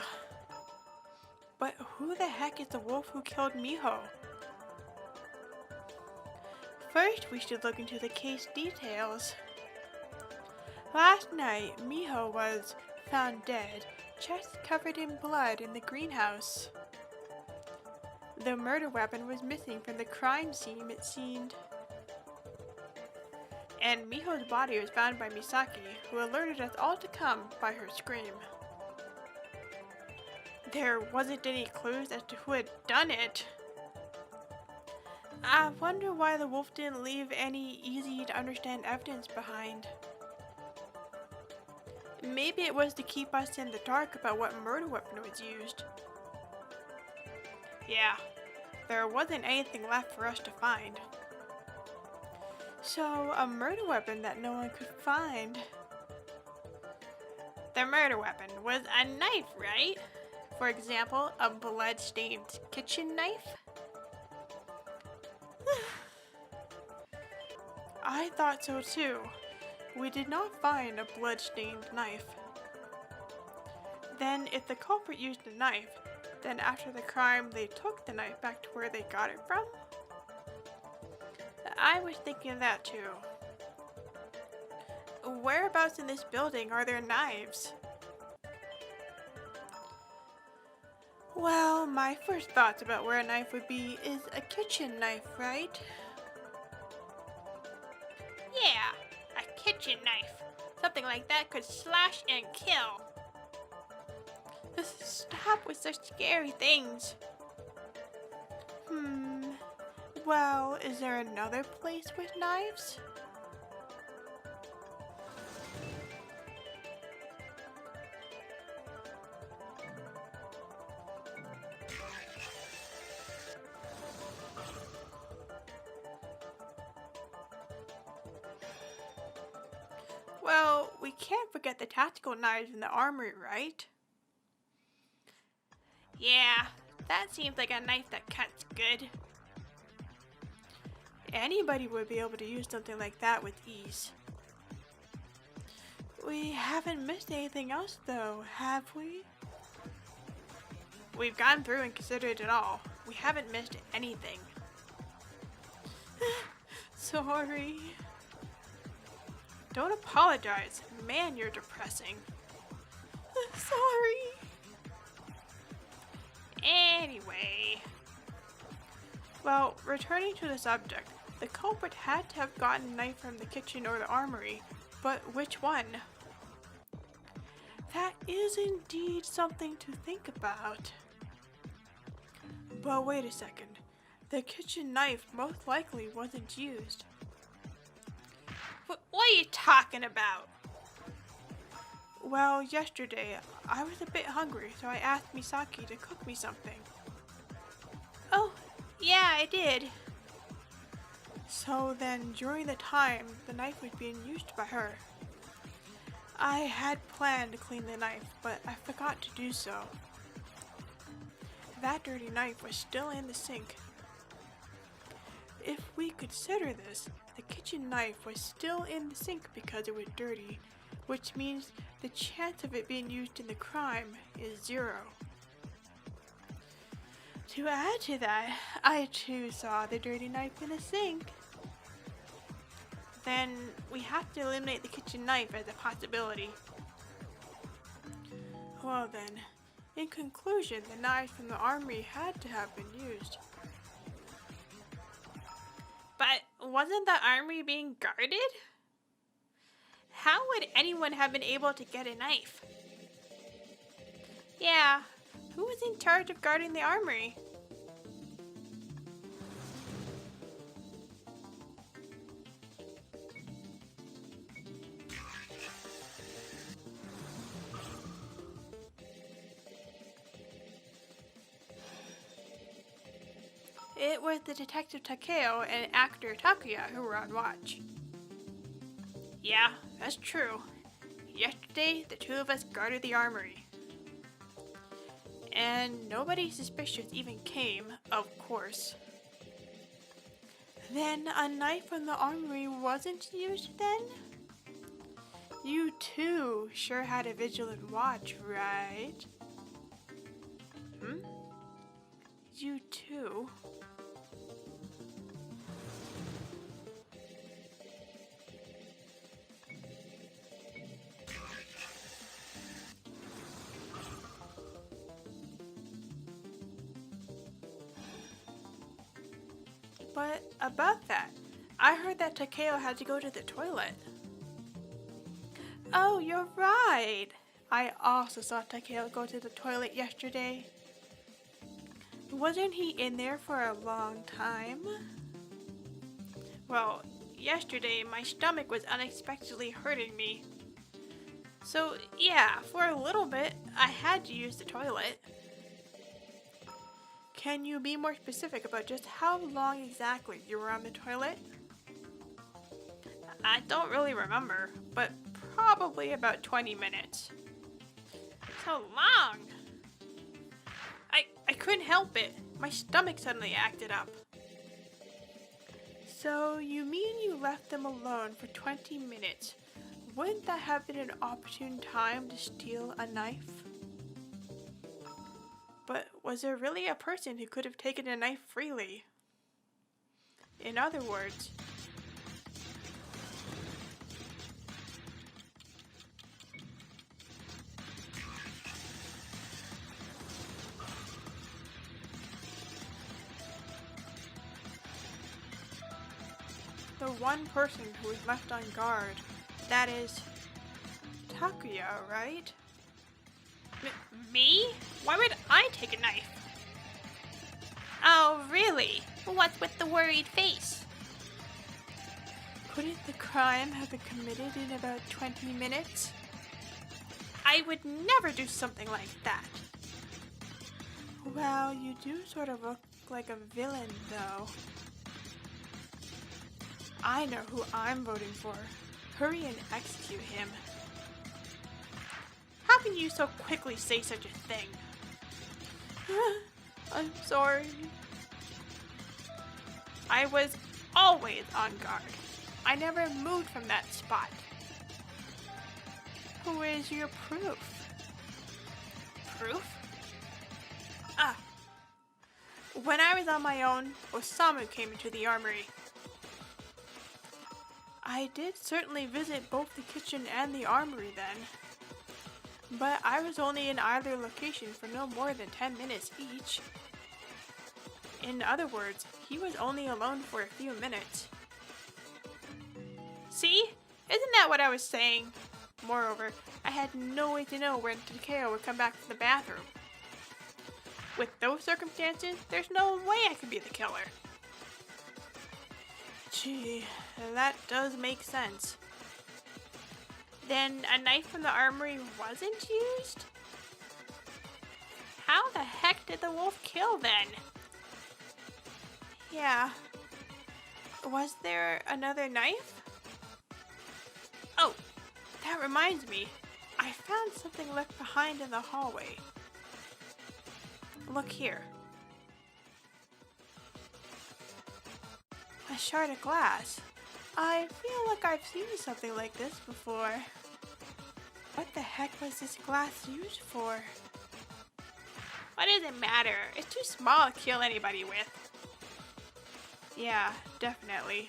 But who the heck is the wolf who killed Miho? First, we should look into the case details. Last night, Miho was found dead, chest covered in blood in the greenhouse. The murder weapon was missing from the crime scene, it seemed. And Miho's body was found by Misaki, who alerted us all to come by her scream. There wasn't any clues as to who had done it. I wonder why the wolf didn't leave any easy to understand evidence behind. Maybe it was to keep us in the dark about what murder weapon was used. Yeah, there wasn't anything left for us to find. So, a murder weapon that no one could find. The murder weapon was a knife, right? For example, a blood-stained kitchen knife? I thought so too. We did not find a blood-stained knife. Then, if the culprit used a knife, then after the crime they took the knife back to where they got it from? I was thinking that too. Whereabouts in this building are there knives? Well, my first thoughts about where a knife would be is a kitchen knife, right? Yeah, a kitchen knife. Something like that could slash and kill. Stop with such scary things. Well, is there another place with knives? Well, we can't forget the tactical knives in the armory, right? Yeah, that seems like a knife that cuts good. Anybody would be able to use something like that with ease. We haven't missed anything else though, have we? We've gone through and considered it all. We haven't missed anything. Sorry. Don't apologize. Man, you're depressing. Sorry. Anyway. Well, returning to the subject, the culprit had to have gotten a knife from the kitchen or the armory, but which one? That is indeed something to think about. But wait a second. The kitchen knife most likely wasn't used. What are you talking about? Well, yesterday, I was a bit hungry, so I asked Misaki to cook me something. Oh, yeah, I did. So then, during the time, the knife was being used by her. I had planned to clean the knife, but I forgot to do so. That dirty knife was still in the sink. If we consider this, the kitchen knife was still in the sink because it was dirty, which means the chance of it being used in the crime is 0. To add to that, I too saw the dirty knife in the sink. Then we have to eliminate the kitchen knife as a possibility. Well then, In conclusion, the knife from the armory had to have been used. But wasn't the armory being guarded? How would anyone have been able to get a knife? Yeah, who was in charge of guarding the armory? It was the detective Takeo and actor Takuya who were on watch. Yeah, that's true. Yesterday, the two of us guarded the armory. And nobody suspicious even came, of course. Then a knife from the armory wasn't used then? You too sure had a vigilant watch, right? You too? But about that, I heard that Takeo had to go to the toilet. Oh, you're right. I also saw Takeo go to the toilet yesterday. Wasn't he in there for a long time? Well, yesterday my stomach was unexpectedly hurting me. So yeah, for a little bit, I had to use the toilet. Can you be more specific about just how long exactly you were on the toilet? I don't really remember, but probably about 20 minutes. So long! I couldn't help it. My stomach suddenly acted up. So you mean you left them alone for 20 minutes? Wouldn't that have been an opportune time to steal a knife? But was there really a person who could have taken a knife freely? In other words, the one person who was left on guard, that is Takuya, right? Me? Why would I take a knife? Oh, really? What's with the worried face? Couldn't the crime have been committed in about 20 minutes? I would never do something like that. Well, you do sort of look like a villain, though. I know who I'm voting for. Hurry and execute him. How can you so quickly say such a thing? I'm sorry. I was always on guard. I never moved from that spot. Who is your proof? Proof? When I was on my own, Wasabi came into the armory. I did certainly visit both the kitchen and the armory then. But I was only in either location for no more than 10 minutes each. In other words, he was only alone for a few minutes. See? Isn't that what I was saying? Moreover, I had no way to know when Takeo would come back from the bathroom. With those circumstances, there's no way I could be the killer. Gee, that does make sense. Then a knife from the armory wasn't used? How the heck did the wolf kill then? Yeah. Was there another knife? Oh, that reminds me. I found something left behind in the hallway. Look here. A shard of glass. I feel like I've seen something like this before. What the heck was this glass used for? What does it matter? It's too small to kill anybody with. Yeah, definitely.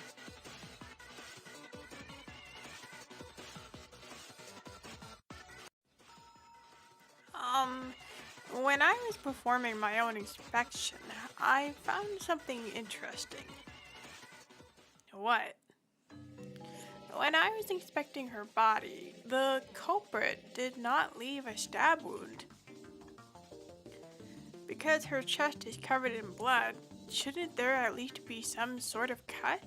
When I was performing my own inspection, I found something interesting. What? When I was inspecting her body, the culprit did not leave a stab wound. Because her chest is covered in blood, shouldn't there at least be some sort of cut?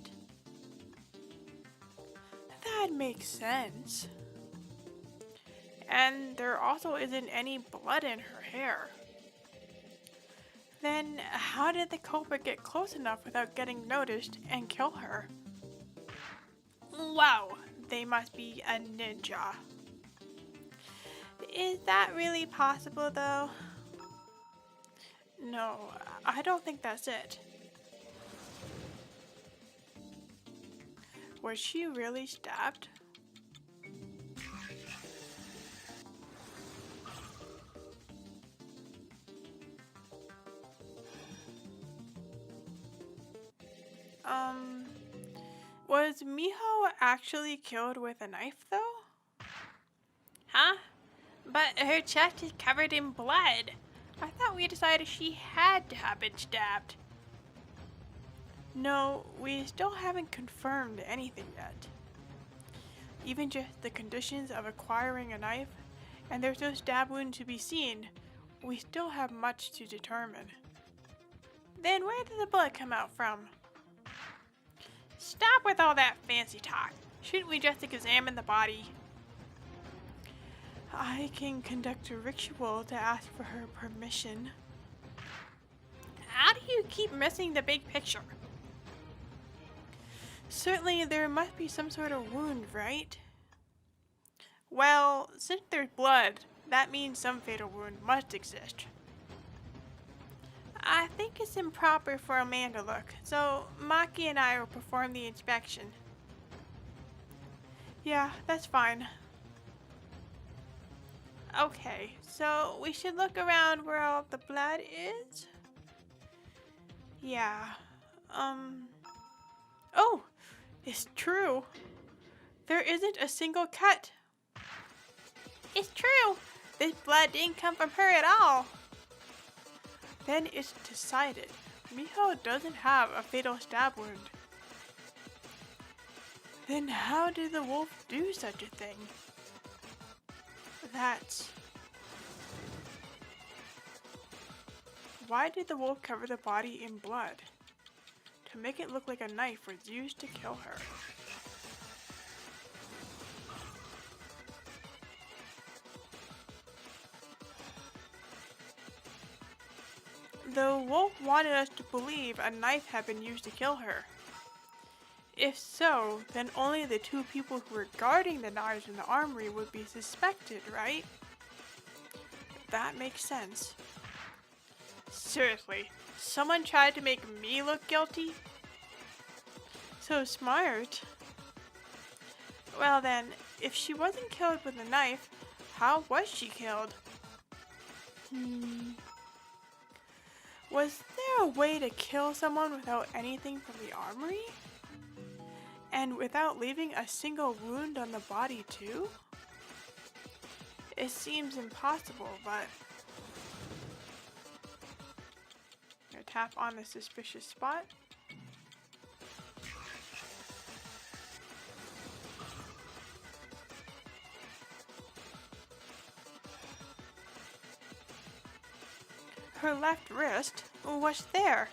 That makes sense. And there also isn't any blood in her hair. Then how did the culprit get close enough without getting noticed and kill her? Wow, they must be a ninja. Is that really possible though? No, I don't think that's it. Was she really stabbed? Was Miho actually killed with a knife though? Huh? But her chest is covered in blood. I thought we decided she had to have been stabbed. No, we still haven't confirmed anything yet. Even just the conditions of acquiring a knife, and there's no stab wound to be seen, we still have much to determine. Then where did the blood come out from? Stop with all that fancy talk. Shouldn't we just examine the body? I can conduct a ritual to ask for her permission. How do you keep missing the big picture? Certainly there must be some sort of wound, right? Well, since there's blood, that means some fatal wound must exist. I think it's improper for a man to look, so Maki and I will perform the inspection. Yeah, that's fine. Okay, so we should look around where all the blood is? Yeah, oh, it's true. There isn't a single cut. It's true. This blood didn't come from her at all. Then it's decided. Miho doesn't have a fatal stab wound. Then how did the wolf do such a thing? Why did the wolf cover the body in blood? To make it look like a knife was used to kill her. The wolf wanted us to believe a knife had been used to kill her. If so, then only the two people who were guarding the knives in the armory would be suspected, right? That makes sense. Seriously, someone tried to make me look guilty? So smart. Well then, if she wasn't killed with a knife, how was she killed? Was there a way to kill someone without anything from the armory? And without leaving a single wound on the body too? It seems impossible, but... Gonna tap on the suspicious spot. Her left wrist was there.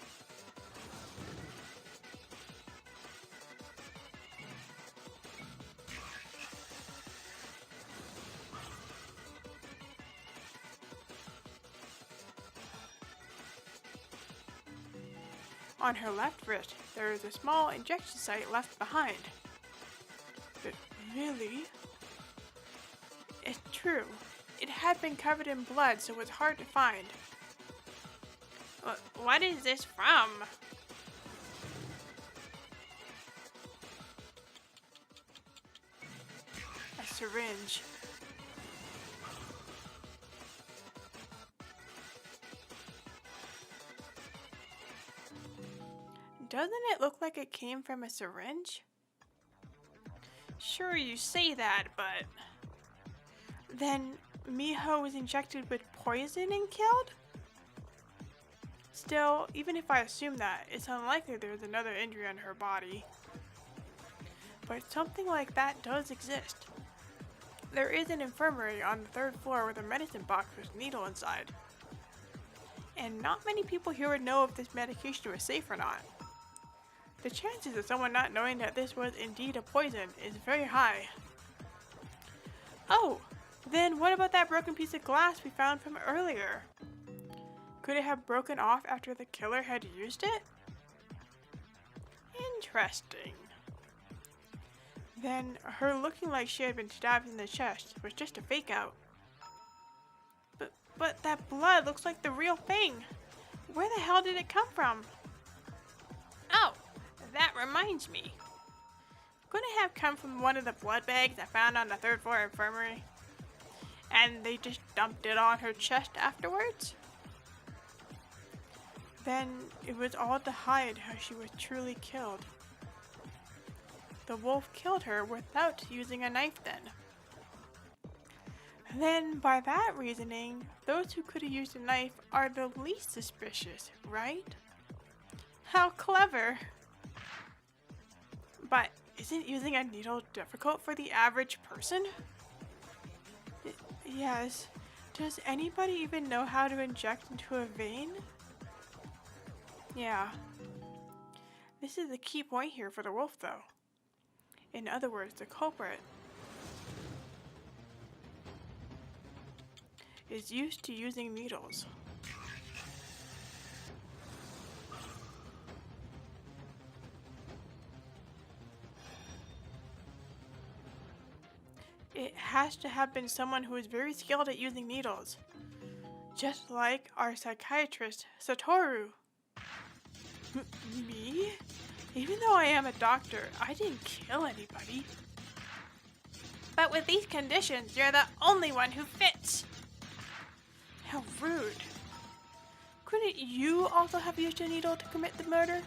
On her left wrist, there is a small injection site left behind. But really? It's true. It had been covered in blood, so it was hard to find. What is this from? A syringe. Doesn't it look like it came from a syringe? Sure, you say that, but... Then, Miho was injected with poison and killed? Still, even if I assume that, it's unlikely there's another injury on her body. But something like that does exist. There is an infirmary on the 3rd floor with a medicine box with a needle inside. And not many people here would know if this medication was safe or not. The chances of someone not knowing that this was indeed a poison is very high. Oh, then what about that broken piece of glass we found from earlier? Could it have broken off after the killer had used it? Interesting. Then her looking like she had been stabbed in the chest was just a fake out. But that blood looks like the real thing. Where the hell did it come from? Oh, that reminds me. Couldn't it have come from one of the blood bags I found on the 3rd floor infirmary? And they just dumped it on her chest afterwards? Then it was all to hide how she was truly killed. The wolf killed her without using a knife then. Then, by that reasoning, those who could have used a knife are the least suspicious, right? How clever! But isn't using a needle difficult for the average person? Yes. Does anybody even know how to inject into a vein? Yeah. This is the key point here for the wolf, though. In other words, the culprit is used to using needles. It has to have been someone who is very skilled at using needles. Just like our psychiatrist, Satoru. Me? Even though I am a doctor, I didn't kill anybody. But with these conditions, you're the only one who fits. How rude. Couldn't you also have used a needle to commit the murder?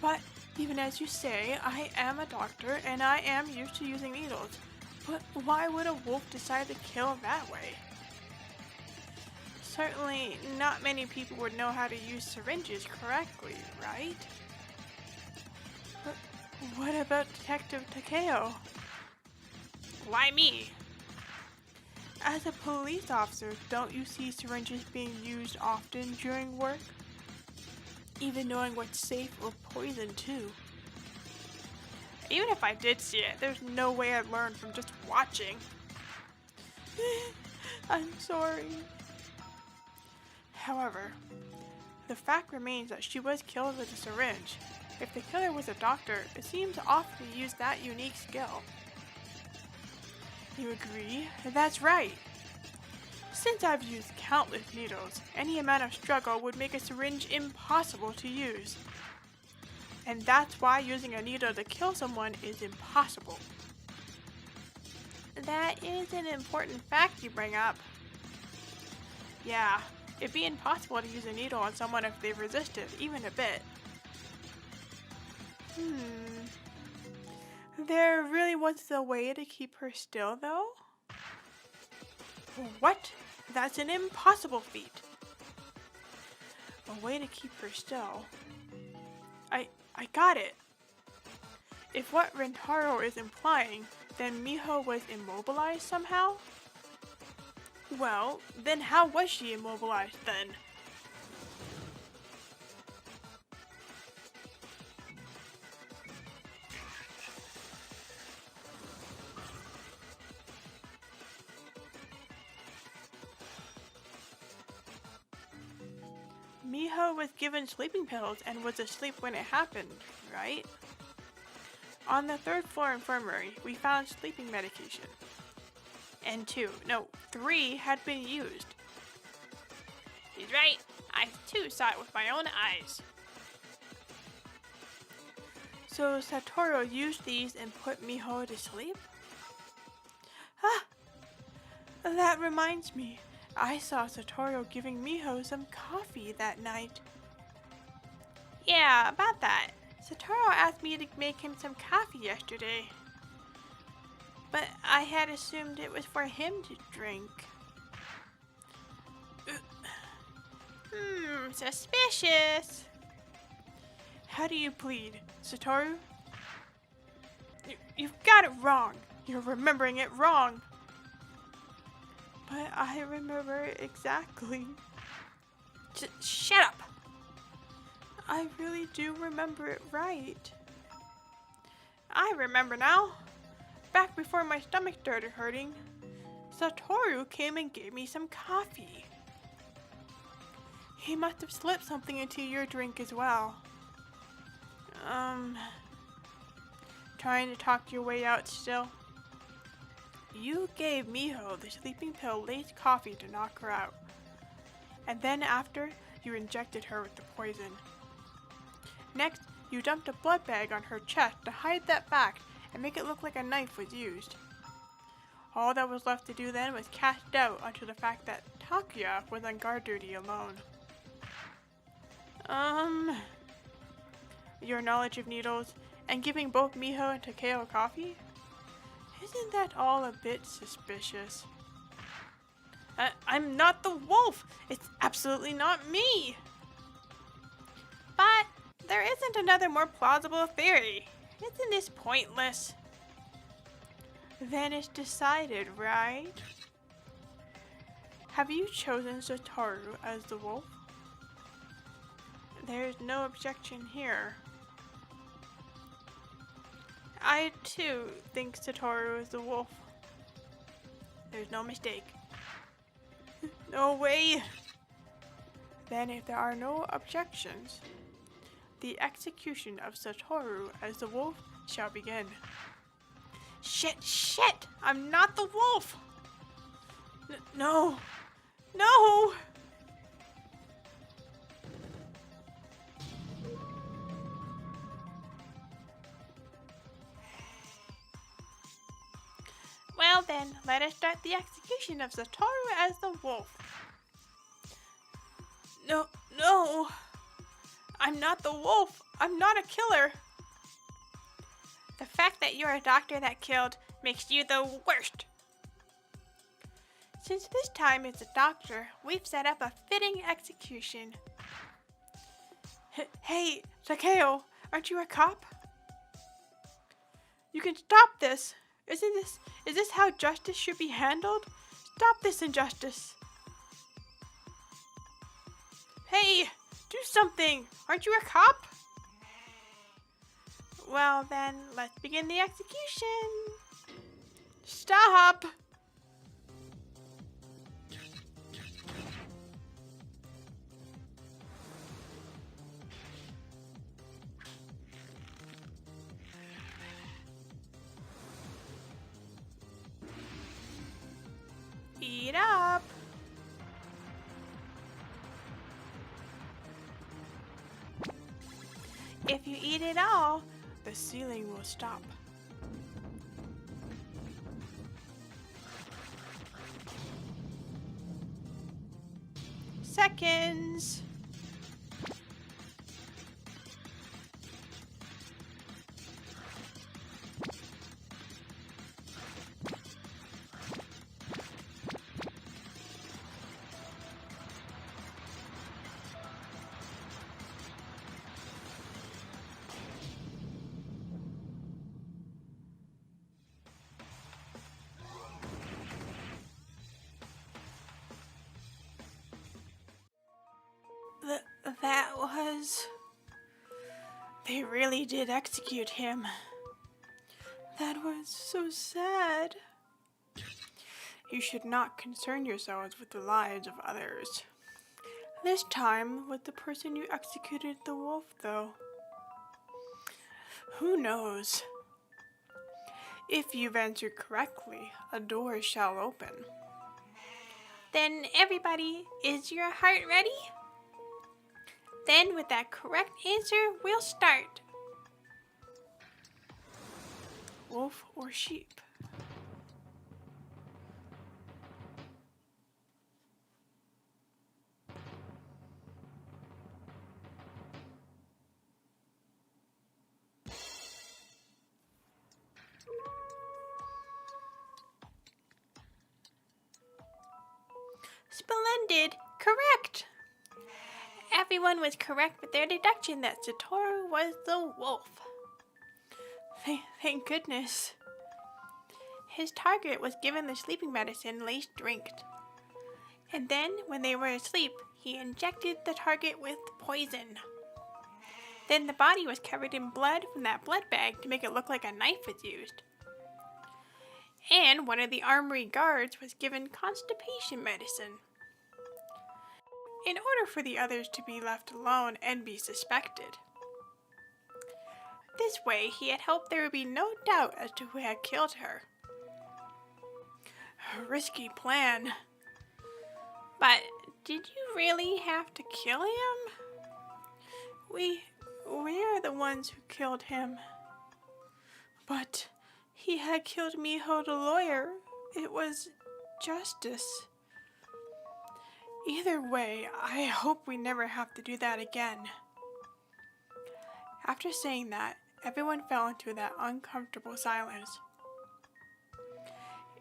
But even as you say, I am a doctor and I am used to using needles. But why would a wolf decide to kill that way? Certainly, not many people would know how to use syringes correctly, right? But what about Detective Takeo? Why me? As a police officer, don't you see syringes being used often during work? Even knowing what's safe or poison too. Even if I did see it, there's no way I'd learn from just watching. I'm sorry. However, the fact remains that she was killed with a syringe. If the killer was a doctor, it seems off to use that unique skill. You agree? That's right. Since I've used countless needles, any amount of struggle would make a syringe impossible to use. And that's why using a needle to kill someone is impossible. That is an important fact you bring up. Yeah, it'd be impossible to use a needle on someone if they resisted, even a bit. There really was a way to keep her still, though? What? That's an impossible feat. A way to keep her still. I got it. If what Rentaro is implying, then Miho was immobilized somehow? Well, then how was she immobilized then? Miho was given sleeping pills and was asleep when it happened, right? On the 3rd floor infirmary, we found sleeping medication. And 3 had been used. He's right. I too saw it with my own eyes. So Satoru used these and put Miho to sleep? That reminds me. I saw Satoru giving Miho some coffee that night. Yeah, about that. Satoru asked me to make him some coffee yesterday. But I had assumed it was for him to drink. Suspicious. How do you plead, Satoru? You've got it wrong. You're remembering it wrong. But I remember it exactly. Shut up. I really do remember it right. I remember now. Back before my stomach started hurting, Satoru came and gave me some coffee. He must have slipped something into your drink as well. Trying to talk your way out still? You gave Miho the sleeping pill laced coffee to knock her out. And then after, you injected her with the poison. Next, you dumped a blood bag on her chest to hide that fact and make it look like a knife was used. All that was left to do then was cast doubt onto the fact that Takuya was on guard duty alone. Your knowledge of needles and giving both Miho and Takeo coffee? Isn't that all a bit suspicious? I'm not the wolf! It's absolutely not me! But there isn't another more plausible theory. Isn't this pointless? Then it's decided, right? Have you chosen Satoru as the wolf? There's no objection here. I too think Satoru is the wolf. There's no mistake. No way! Then if there are no objections, the execution of Satoru as the wolf shall begin. Shit! I'm not the wolf! No! Well then, let us start the execution of Satoru as the wolf. No! I'm not the wolf! I'm not a killer! The fact that you're a doctor that killed makes you the worst! Since this time it's a doctor, we've set up a fitting execution. Hey, Takeo, aren't you a cop? You can stop this! Is this how justice should be handled? Stop this injustice! Hey, do something! Aren't you a cop? Well then, let's begin the execution! Stop! Eat up! If you eat it all, the ceiling will stop. Seconds. That was... They really did execute him. That was so sad. You should not concern yourselves with the lives of others. This time, with the person you executed the wolf, though. Who knows? If you've answered correctly, a door shall open. Then everybody, is your heart ready? Then with that correct answer, we'll start. Wolf or sheep? Splendid! Correct! Everyone was correct with their deduction that Satoru was the wolf. Thank goodness. His target was given the sleeping medicine Lace drank. And then, when they were asleep, he injected the target with poison. Then the body was covered in blood from that blood bag to make it look like a knife was used. And one of the armory guards was given constipation medicine, in order for the others to be left alone and be suspected. This way, he had hoped there would be no doubt as to who had killed her. A risky plan. But did you really have to kill him? We are the ones who killed him. But he had killed Miho the lawyer. It was justice. Either way, I hope we never have to do that again. After saying that, everyone fell into that uncomfortable silence.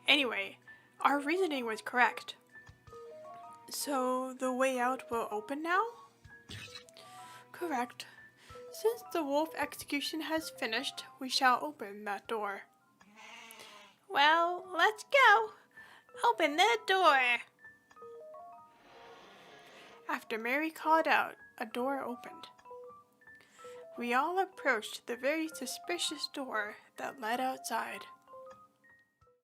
Anyway, our reasoning was correct. So the way out will open now? Correct. Since the wolf execution has finished, we shall open that door. Well, let's go. Open the door. After Mary called out, a door opened. We all approached the very suspicious door that led outside.